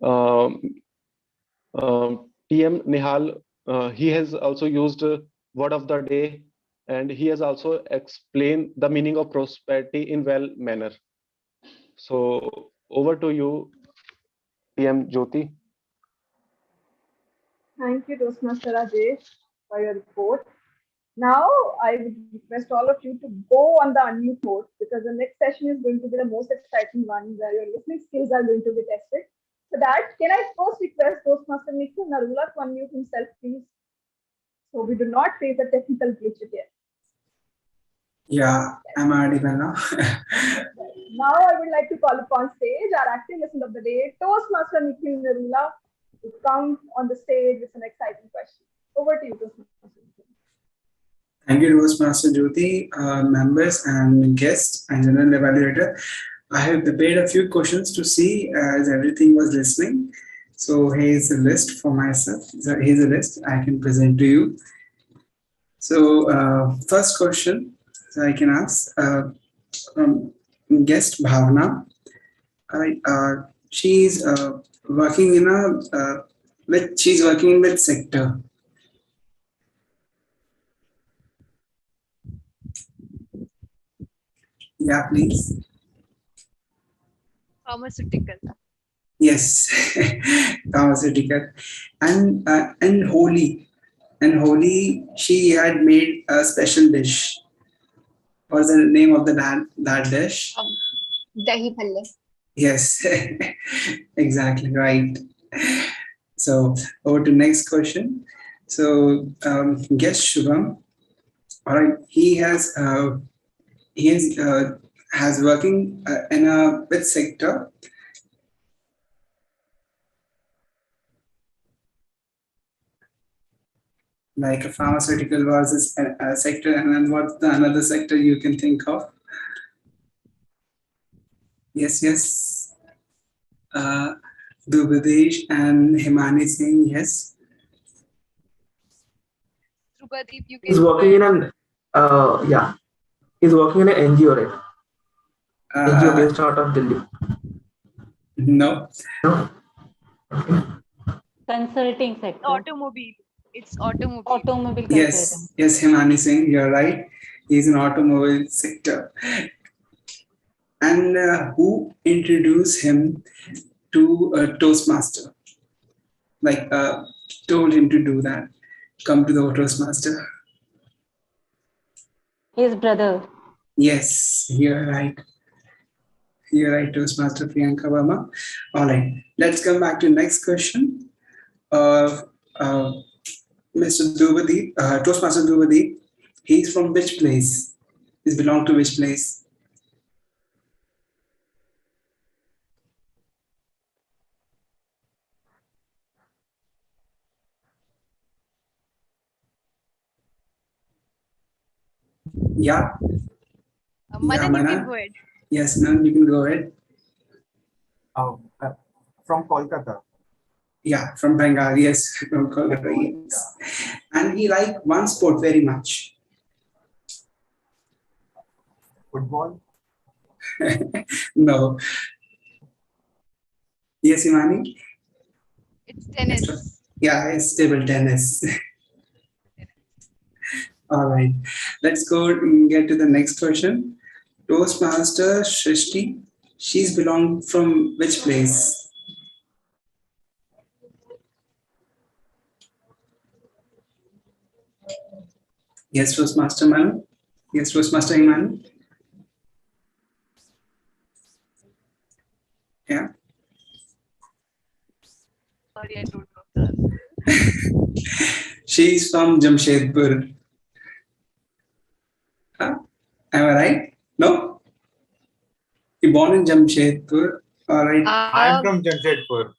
um, TM Nihal, he has also used word of the day, and he has also explained the meaning of prosperity in well manner. So over to you, TM Jyoti. Thank you, Toastmaster Rajesh, for your report. Now, I would request all of you to go on the unmute mode because the next session is going to be the most exciting one where your listening skills are going to be tested. For that, can I first request Toastmaster Nikhil Narula to unmute himself, please? So we do not face a technical glitch again. Yeah, I'm audible now. Now I would like to call upon stage our active listener of the day, Toastmaster Nikhil Narula, to come on the stage with an exciting question. Over to you, Toastmaster. Thank you, Toastmaster Jyoti, members and guests and general evaluator. I have prepared a few questions to see as everything was listening. So here's a list for myself. So here's a list I can present to you. So first question I can ask from guest Bhavna. She's working in a she's working in which sector? Yeah, please. Pharmaceutical. Yes, pharmaceutical. And Holi, she had made a special dish. What's the name of that dish? Dahi bhalle. Yes, exactly right. So over to next question. So guess Shubham. All right, he has working in a which sector? Like a pharmaceutical versus a sector, and then what's the another sector you can think of? Yes. Dhruvadeep and Himani Singh, yes. Dhruvadeep, you can He's working in an he's working in an NGO, right? NGO based out of Delhi. No. Consulting sector. Automobile. It's automobile. Automobile Yes, Himani Singh, you're right. He's in automobile sector. And who introduced him to a Toastmaster? Like told him to do that. Come to the Toastmaster. His brother. Yes, you're right. You're right, Toastmaster Priyanka Verma. All right, let's come back to next question. Mr. Dhruvadeep, Toastmaster Dhruvadeep, he's from which place? He's belong to which place? Yeah. Manan, you can go ahead. Yes, Manan, you can go ahead. From Kolkata. Yeah, from Bengal, yes, from Kolkata, yes. And he liked one sport very much. Football? No. Yes, Imani? It's tennis. Yeah, it's table tennis. All right. Let's go and get to the next question. Toastmaster Shrishti, she's belong from which place? Yes, Toastmaster Manu. Yes, Toastmaster Iman. Yeah. Sorry, I don't know the She's from Jamshedpur. Huh? Am I right? No? You born in Jamshedpur. All right. I'm from Jamshedpur.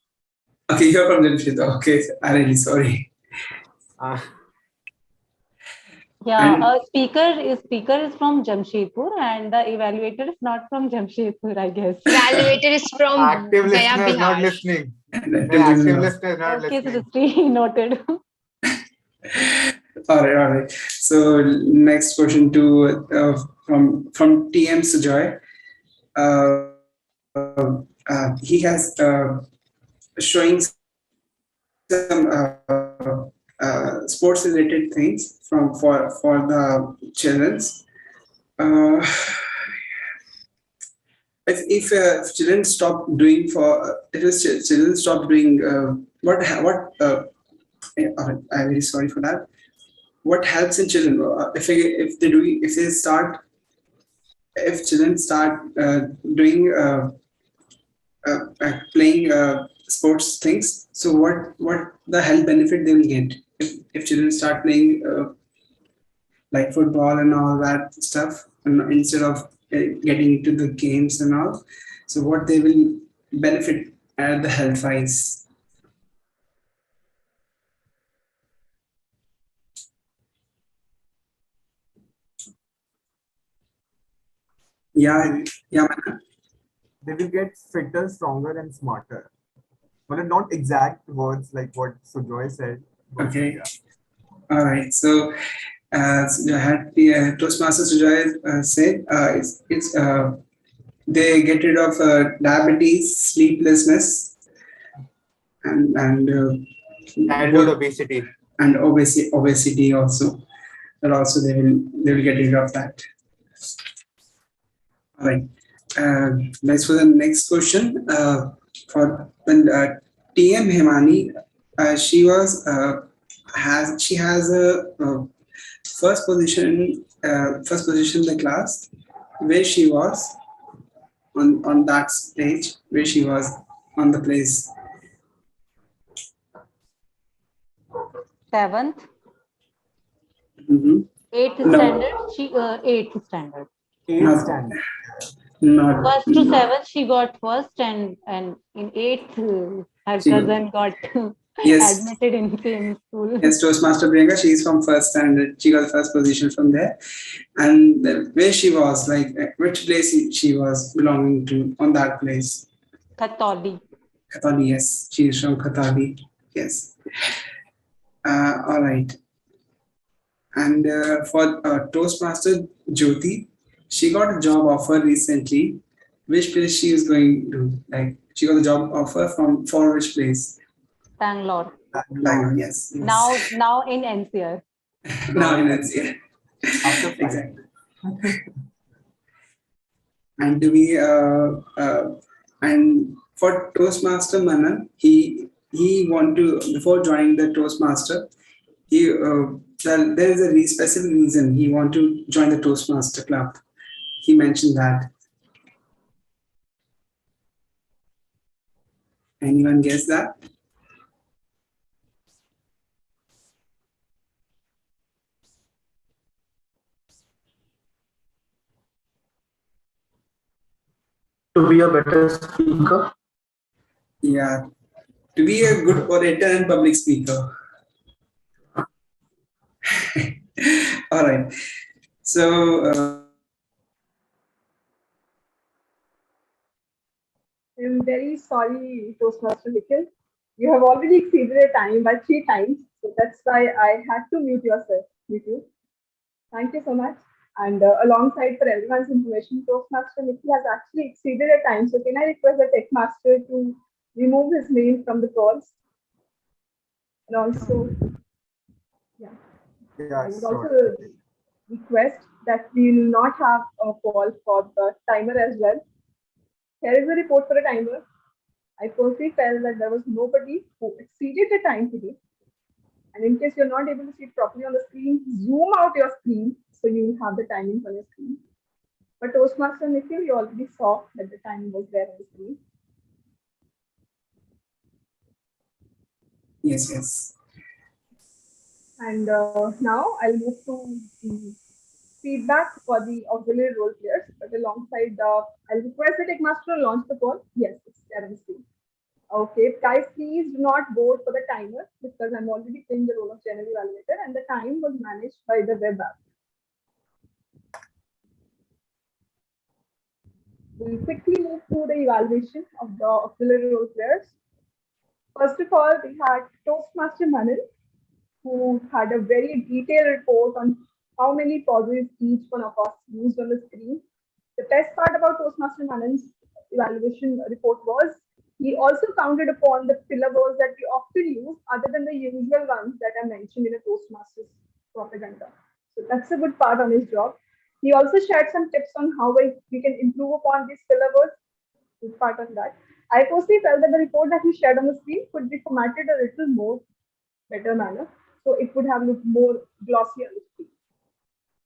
Okay, you're from Jamshedpur. Okay, I'm really sorry. Yeah, And speaker is from Jamshedpur, and the evaluator is not from Jamshedpur, I guess. Evaluator is from Active Gaya, listeners not Bihar. listening. Active The active listener. listeners not Okay, listening. Srishree, noted. All right, all right. So next question to from TM Sujoy. He has showing some sports related things for the childrens. Uh, if children stop doing children stop doing what I'm very sorry for that. What helps in children if children start doing playing sports things, so what the health benefit they will get if children start playing like football and all that stuff, and instead of getting into the games and all, so what they will benefit at the health wise. Yeah, yeah, man. They will get fitter, stronger, and smarter. Well, not exact words like what Sujoy said. But Okay. yeah. All right. So, had the Toastmaster Sujoy said, it's they get rid of diabetes, sleeplessness, and childhood obesity. and obesity also. But also they will get rid of that. All right. Let's for the next question. For when TM Himani, she has a first position in the class where she was on that stage where she was on the place. 7th, Mm-hmm. 8th No. standard. She 8th standard. Eighth standard. Not. First to 7th, she got first, and in 8th, her She got- cousin got Yes. admitted in same school. Yes, Toastmaster Priyanka, she is from first standard. She got first position from there. And where she was, like which place she was belonging to on that place? Khatoli. Khatali, yes. She is from Khatali. Yes. All right. And for Toastmaster Jyoti, she got a job offer recently. Which place she is going to? Like she got a job offer for which place? Bangalore. Bangalore, yes. Now in NCR. Now in NCR. Exactly. And and for Toastmaster Manan, he want to, before joining the Toastmaster, there is a specific reason he want to join the Toastmaster Club. He mentioned that. Anyone guess that? To be a better speaker. Yeah, to be a good orator and public speaker. All right. So. I'm very sorry, Toastmaster Nikhil. You have already exceeded your time by 3 times, so that's why I had to mute you. Thank you so much. And alongside for everyone's information, Toastmaster Nikki has actually exceeded a time. So can I request the tech master to remove his name from the calls? And also, yeah, I would also sure. request that we will not have a call for the timer as well. Here is a report for a timer. I personally felt that there was nobody who exceeded the time today. And in case you're not able to see it properly on the screen, zoom out your screen so you have the timing on your screen. But Toastmaster Nikhil, you already saw that the time was there on the screen. Yes, yes. And now I'll move to the feedback for the auxiliary role players. But alongside, I'll request the tech master to launch the call. Yes, it's there on the screen. Okay, guys, please do not vote for the timer because I'm already playing the role of general evaluator and the time was managed by the web app. We'll quickly move to the evaluation of the auxiliary role players. First of all, we had Toastmaster Manan, who had a very detailed report on how many pauses each one of us used on the screen. The best part about Toastmaster Manan's evaluation report was he also counted upon the filler words that we often use other than the usual ones that are mentioned in a Toastmaster's propaganda. So that's a good part on his job. He also shared some tips on how we can improve upon these filler words. Good part on that. I personally felt that the report that he shared on the screen could be formatted a little more better manner, so it would have looked more glossy on the screen.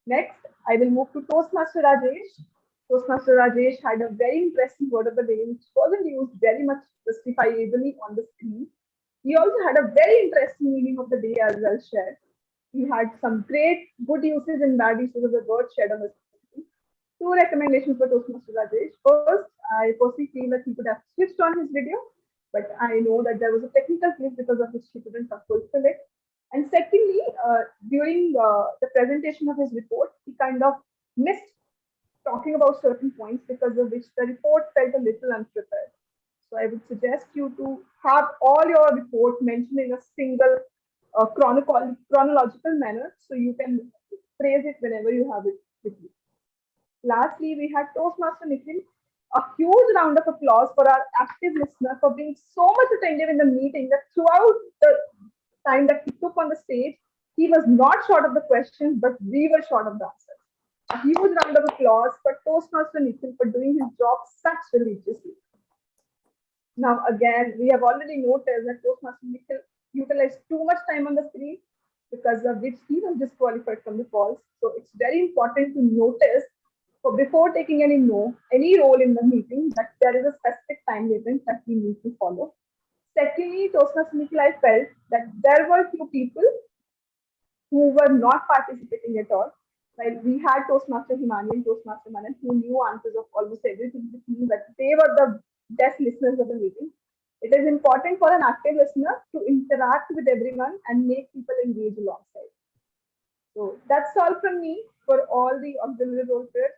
Next, I will move to Toastmaster Rajesh. Toastmaster Rajesh had a very interesting word of the day, which wasn't used very much justifiably on the screen. He also had a very interesting meaning of the day as well shared. He had some great good uses and bad uses of the word shared on the screen. Two recommendations for Toastmaster Rajesh. First, I personally feel that he could have switched on his video, but I know that there was a technical glitch because of which he couldn't fulfill it. And secondly, during the presentation of his report, he kind of missed talking about certain points because of which the report felt a little unprepared. So I would suggest you to have all your report mentioned in a single chronological manner so you can phrase it whenever you have it with you. Lastly, we had Toastmaster Nikhil. A huge round of applause for our active listener for being so much attentive in the meeting that throughout the time that he took on the stage, he was not short of the questions, but we were short of the answers. A huge round of applause for Toastmaster Nikhil for doing his job such religiously. Now, again, we have already noticed that Toastmaster Nikhil utilized too much time on the screen because of which he was disqualified from the calls. So it's very important to notice before taking any role in the meeting that there is a specific time limit that we need to follow. Secondly, Toastmaster Nikhil, I felt that there were few people who were not participating at all. Like we had Toastmaster Himani and Toastmaster Manan who knew answers of almost everything, which means that they were the best listeners of the meeting. It is important for an active listener to interact with everyone and make people engage alongside. So that's all from me for all the auxiliary role players.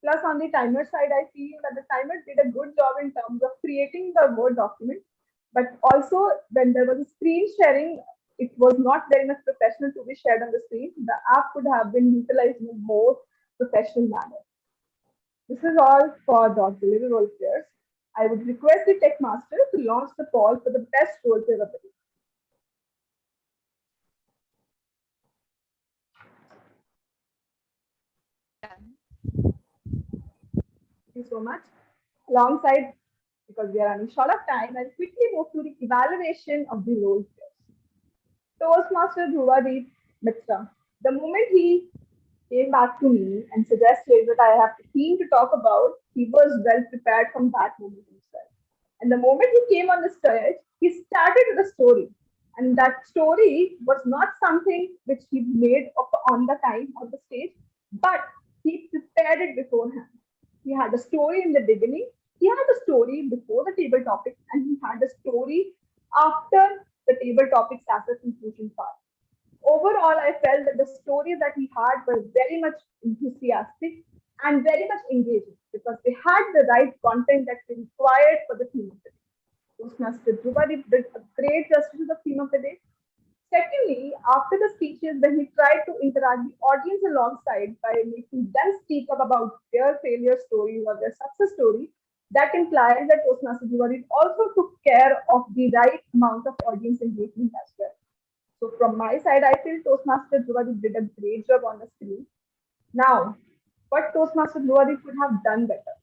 Plus, on the timer side, I feel that the timer did a good job in terms of creating the Word document. But also, when there was a screen sharing, it was not very much professional to be shared on the screen. The app could have been utilized in a more professional manner. This is all for the auxiliary role players. I would request the tech master to launch the call for the best role player of the day. Thank you so much. Alongside, because we are running short of time, I'll quickly move to the evaluation of the role players. Toastmaster Dhruvadeep Mitra. The moment he came back to me and suggested that I have a theme to talk about, he was well prepared from that moment himself. And the moment he came on the stage, he started with a story. And that story was not something which he made up on the time of the stage, but he prepared it beforehand. He had a story in the beginning, he had a story before the table topic, and he had a story after the table topics as a conclusion part. Overall, I felt that the stories that he had were very much enthusiastic and very much engaging because they had the right content that we required for the theme of the day. Toastmaster Dhruvadeep did a great justice to the theme of the day. Secondly, after the speeches, when he tried to interact the audience alongside by making them speak up about their failure stories or their success story, that implies that Toastmaster Dhruvadeep also took care of the right amount of audience engagement as well. So from my side, I feel Toastmaster Dhruvadeep did a great job on the screen. Now, what Toastmaster Dhruvadeep could have done better?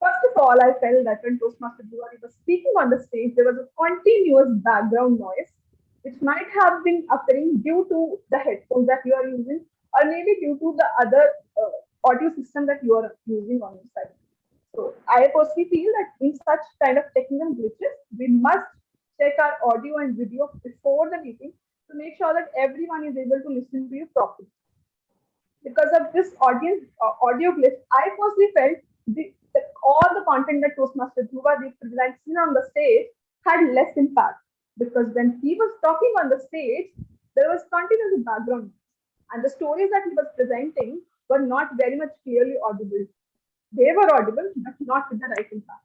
First of all, I felt that when Toastmaster Dhruvadeep was speaking on the stage, there was a continuous background noise, which might have been occurring due to the headphones that you are using, or maybe due to the other audio system that you are using on your side. So I personally feel that in such kind of technical glitches, we must check our audio and video before the meeting to make sure that everyone is able to listen to you properly. Because of this audio glitch, I personally felt that all the content that Toastmaster Dhruvadeep presented on the stage had less impact. Because when he was talking on the stage, there was continuous background, and the stories that he was presenting were not very much clearly audible. They were audible, but not with the right impact.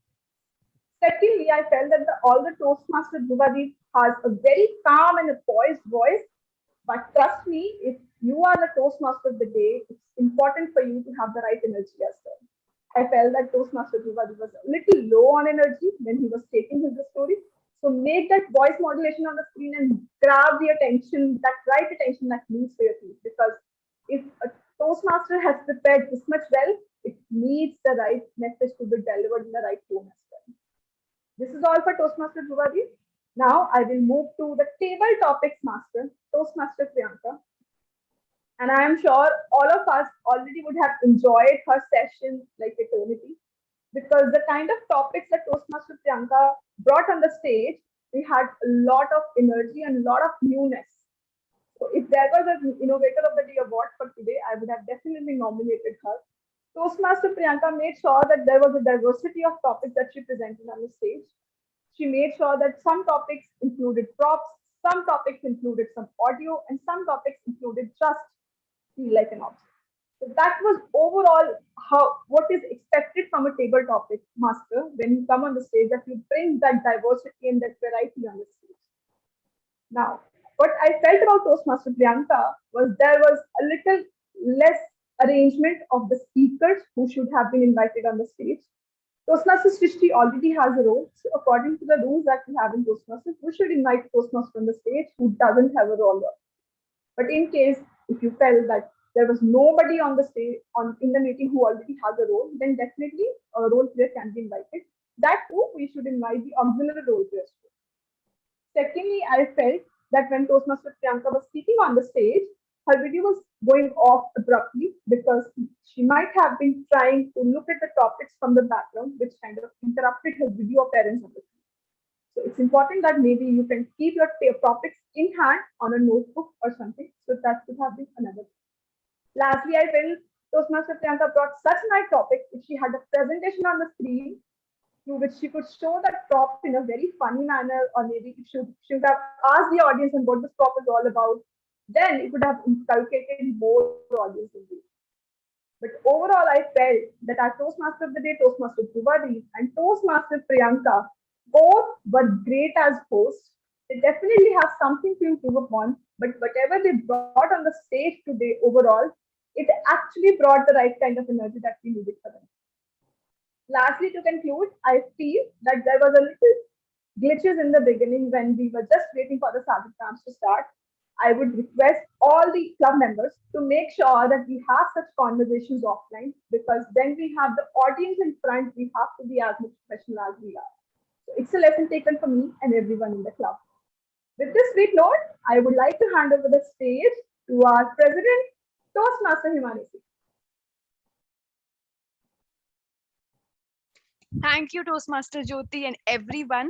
Secondly, I felt that all the Toastmaster Dhruvadeep has a very calm and a poised voice. But trust me, if you are the Toastmaster of the day, it's important for you to have the right energy as well. I felt that Toastmaster Dhruvadeep was a little low on energy when he was taking his story. So make that voice modulation on the screen and grab the attention, that right attention that needs for your team. Because if a Toastmaster has prepared this much well, it needs the right message to be delivered in the right tone as well. This is all for Toastmaster Dhruvadeep. Now I will move to the table topics master, Toastmaster Priyanka. And I am sure all of us already would have enjoyed her session like eternity, because the kind of topics that Toastmaster Priyanka brought on the stage, we had a lot of energy and a lot of newness. So if there was an Innovator of the Day award for today, I would have definitely nominated her. Toastmaster Priyanka made sure that there was a diversity of topics that she presented on the stage. She made sure that some topics included props, some topics included some audio, and some topics included just feel like an object. So that was overall how what is expected from a table topic master when you come on the stage, that you bring that diversity and that variety on the stage. Now, what I felt about Toastmaster Priyanka was there was a little less arrangement of the speakers who should have been invited on the stage. Toastmaster Swishy already has a role. So according to the rules that we have in Toastmasters, we should invite a Toastmaster on the stage who doesn't have a role. But in case if you felt that there was nobody on the stage in the meeting who already has a role, then definitely a role player can be invited. That too, we should invite the auxiliary role players. Secondly, I felt that when Toastmaster Priyanka was speaking on the stage, her video was going off abruptly because she might have been trying to look at the topics from the background, which kind of interrupted her video appearance on the screen. So it's important that maybe you can keep your topics in hand on a notebook or something. So that could have been another thing. Lastly, I felt Toastmaster Priyanka brought such nice topics. If she had a presentation on the screen through which she could show that prop in a very funny manner, or maybe she should have asked the audience and what this prop is all about, then it would have inculcated more audience engagement. But overall, I felt that our Toastmaster of the Day, Toastmaster Dhruvadeep, and Toastmaster Priyanka both were great as hosts. They definitely have something to improve upon, but whatever they brought on the stage today overall, it actually brought the right kind of energy that we needed for them. Lastly, to conclude, I feel that there was a little glitches in the beginning when we were just waiting for the Sadhikams to start. I would request all the club members to make sure that we have such conversations offline, because when we have the audience in front, we have to be as much professional as we are. So it's a lesson taken for me and everyone in the club. With this sweet note, I would like to hand over the stage to our president, Toastmaster Himani. Thank you, Toastmaster Jyoti, and everyone.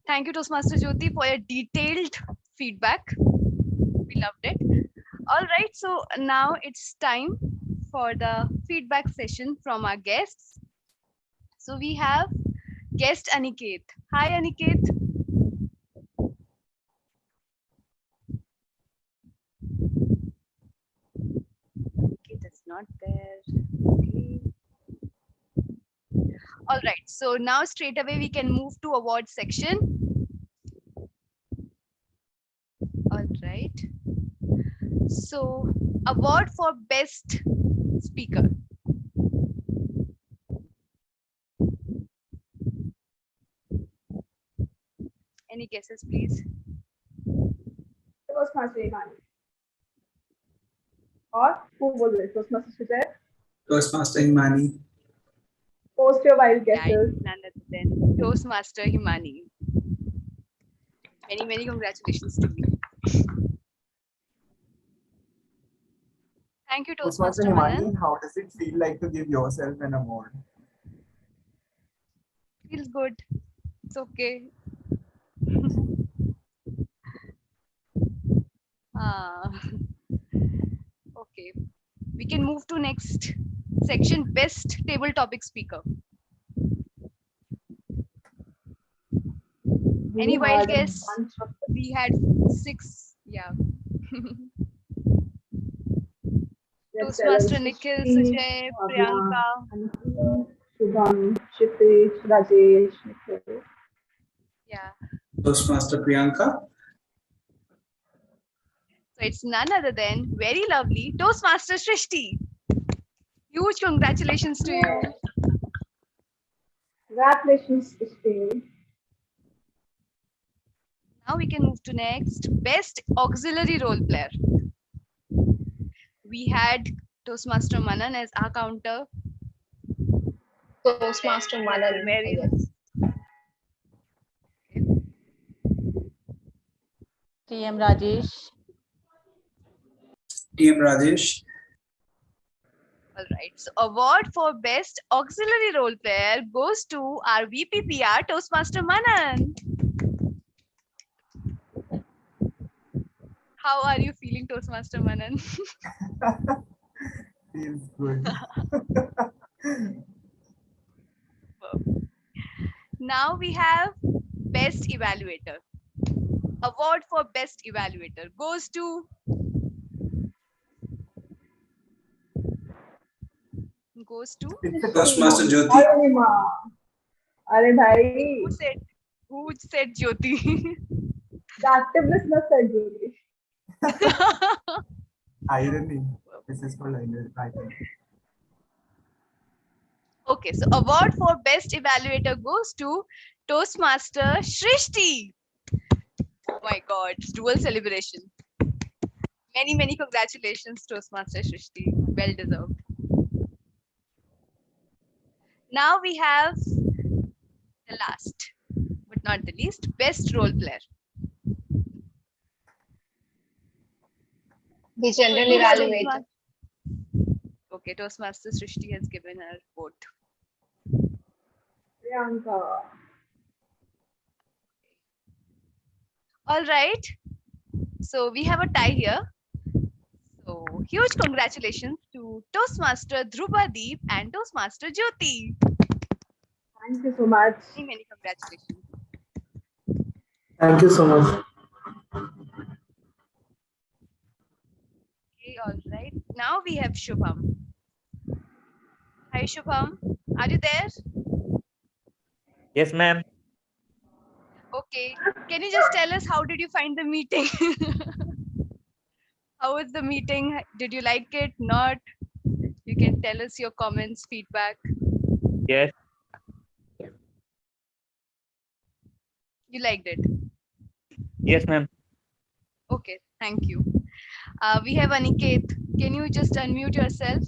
Thank you, Toastmaster Jyoti, for your detailed feedback. We loved it. All right, so now it's time for the feedback session from our guests. So we have guest Aniket. Hi, Aniket. Aniket is not there. Okay. All right, so now straight away we can move to award section. All So, award for best speaker. Any guesses, please? Toastmaster Imani. Or who was it? Toastmaster Sujay? Toastmaster Himani. Post your wild Yeah, guesses. it's none other than Toastmaster Himani. Many, many congratulations to me. Thank you, Toastmaster Toastmaster Manan. Himani, how does it feel like to give yourself an award? Feels good. It's okay. Okay. We can move to next section, best table topic speaker. Any wild guess? We had 6. Yeah. Toastmaster Nikhil, Sujay, Priyanka. Shubham, Kshitij, Rajesh, Nikhil. Yeah. Toastmaster Priyanka. So it's none other than very lovely Toastmaster Shrishti. Huge congratulations to you. Congratulations, Shrishti. Now we can move to next best auxiliary role player. We had Toastmaster Manan as our counter. Toastmaster Manan, I guess. TM Rajesh. TM Rajesh. All right. So award for best auxiliary role player goes to our VPPR Toastmaster Manan. How are you feeling, Toastmaster Manan? Feels good. Now we have best evaluator. Award for best evaluator goes to Toastmaster Jyoti. Arey bhai. Who said Jyoti? The active listener said Jyoti. Irony. This is called irony. Okay, so award for best evaluator goes to Toastmaster Shrishti. Oh my God, it's dual celebration. Many, many congratulations, Toastmaster Shrishti. Well deserved. Now we have the last, but not the least, best role player. The general evaluator. Okay, Toastmaster Srishti has given her vote. Priyanka. All right. So we have a tie here. So huge congratulations to Toastmaster Dhruvadeep and Toastmaster Jyoti. Thank you so much. Many, many congratulations. Thank you so much. Okay, all right. Now we have Shubham. Hi, Shubham. Are you there? Yes, ma'am. Okay. Can you just tell us how did you find the meeting? How was the meeting? Did you like it? Not? You can tell us your comments, feedback. Yes. You liked it? Yes, ma'am. Okay, thank you. We have Aniket. Can you just unmute yourself?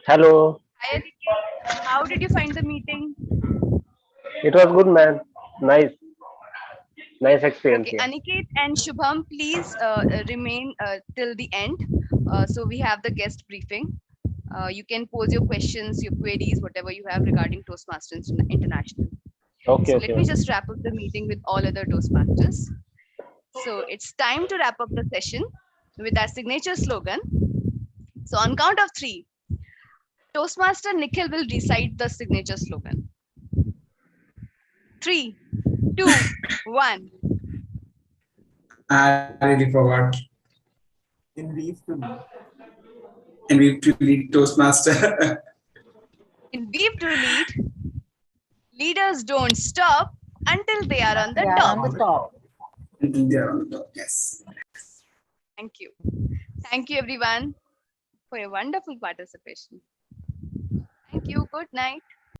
Hello. Hi, Aniket. How did you find the meeting? It was good, man. Nice. Nice experience. Okay, Yeah. Aniket and Shubham, please remain till the end. So we have the guest briefing. You can pose your questions, your queries, whatever you have regarding Toastmasters International. Okay. So Okay. let me just wrap up the meeting with all other Toastmasters. So it's time to wrap up the session with our signature slogan. So on count of 3, Toastmaster Nikhil will recite the signature slogan. 3, 2, 1. I really forgot. In brief to me. And we to lead Toastmaster. In Weave to Lead, leaders don't stop until they are on the They are top. on the top. Until they are on the top. Yes. Thank you. Thank you, everyone, for your wonderful participation. Thank you. Good night.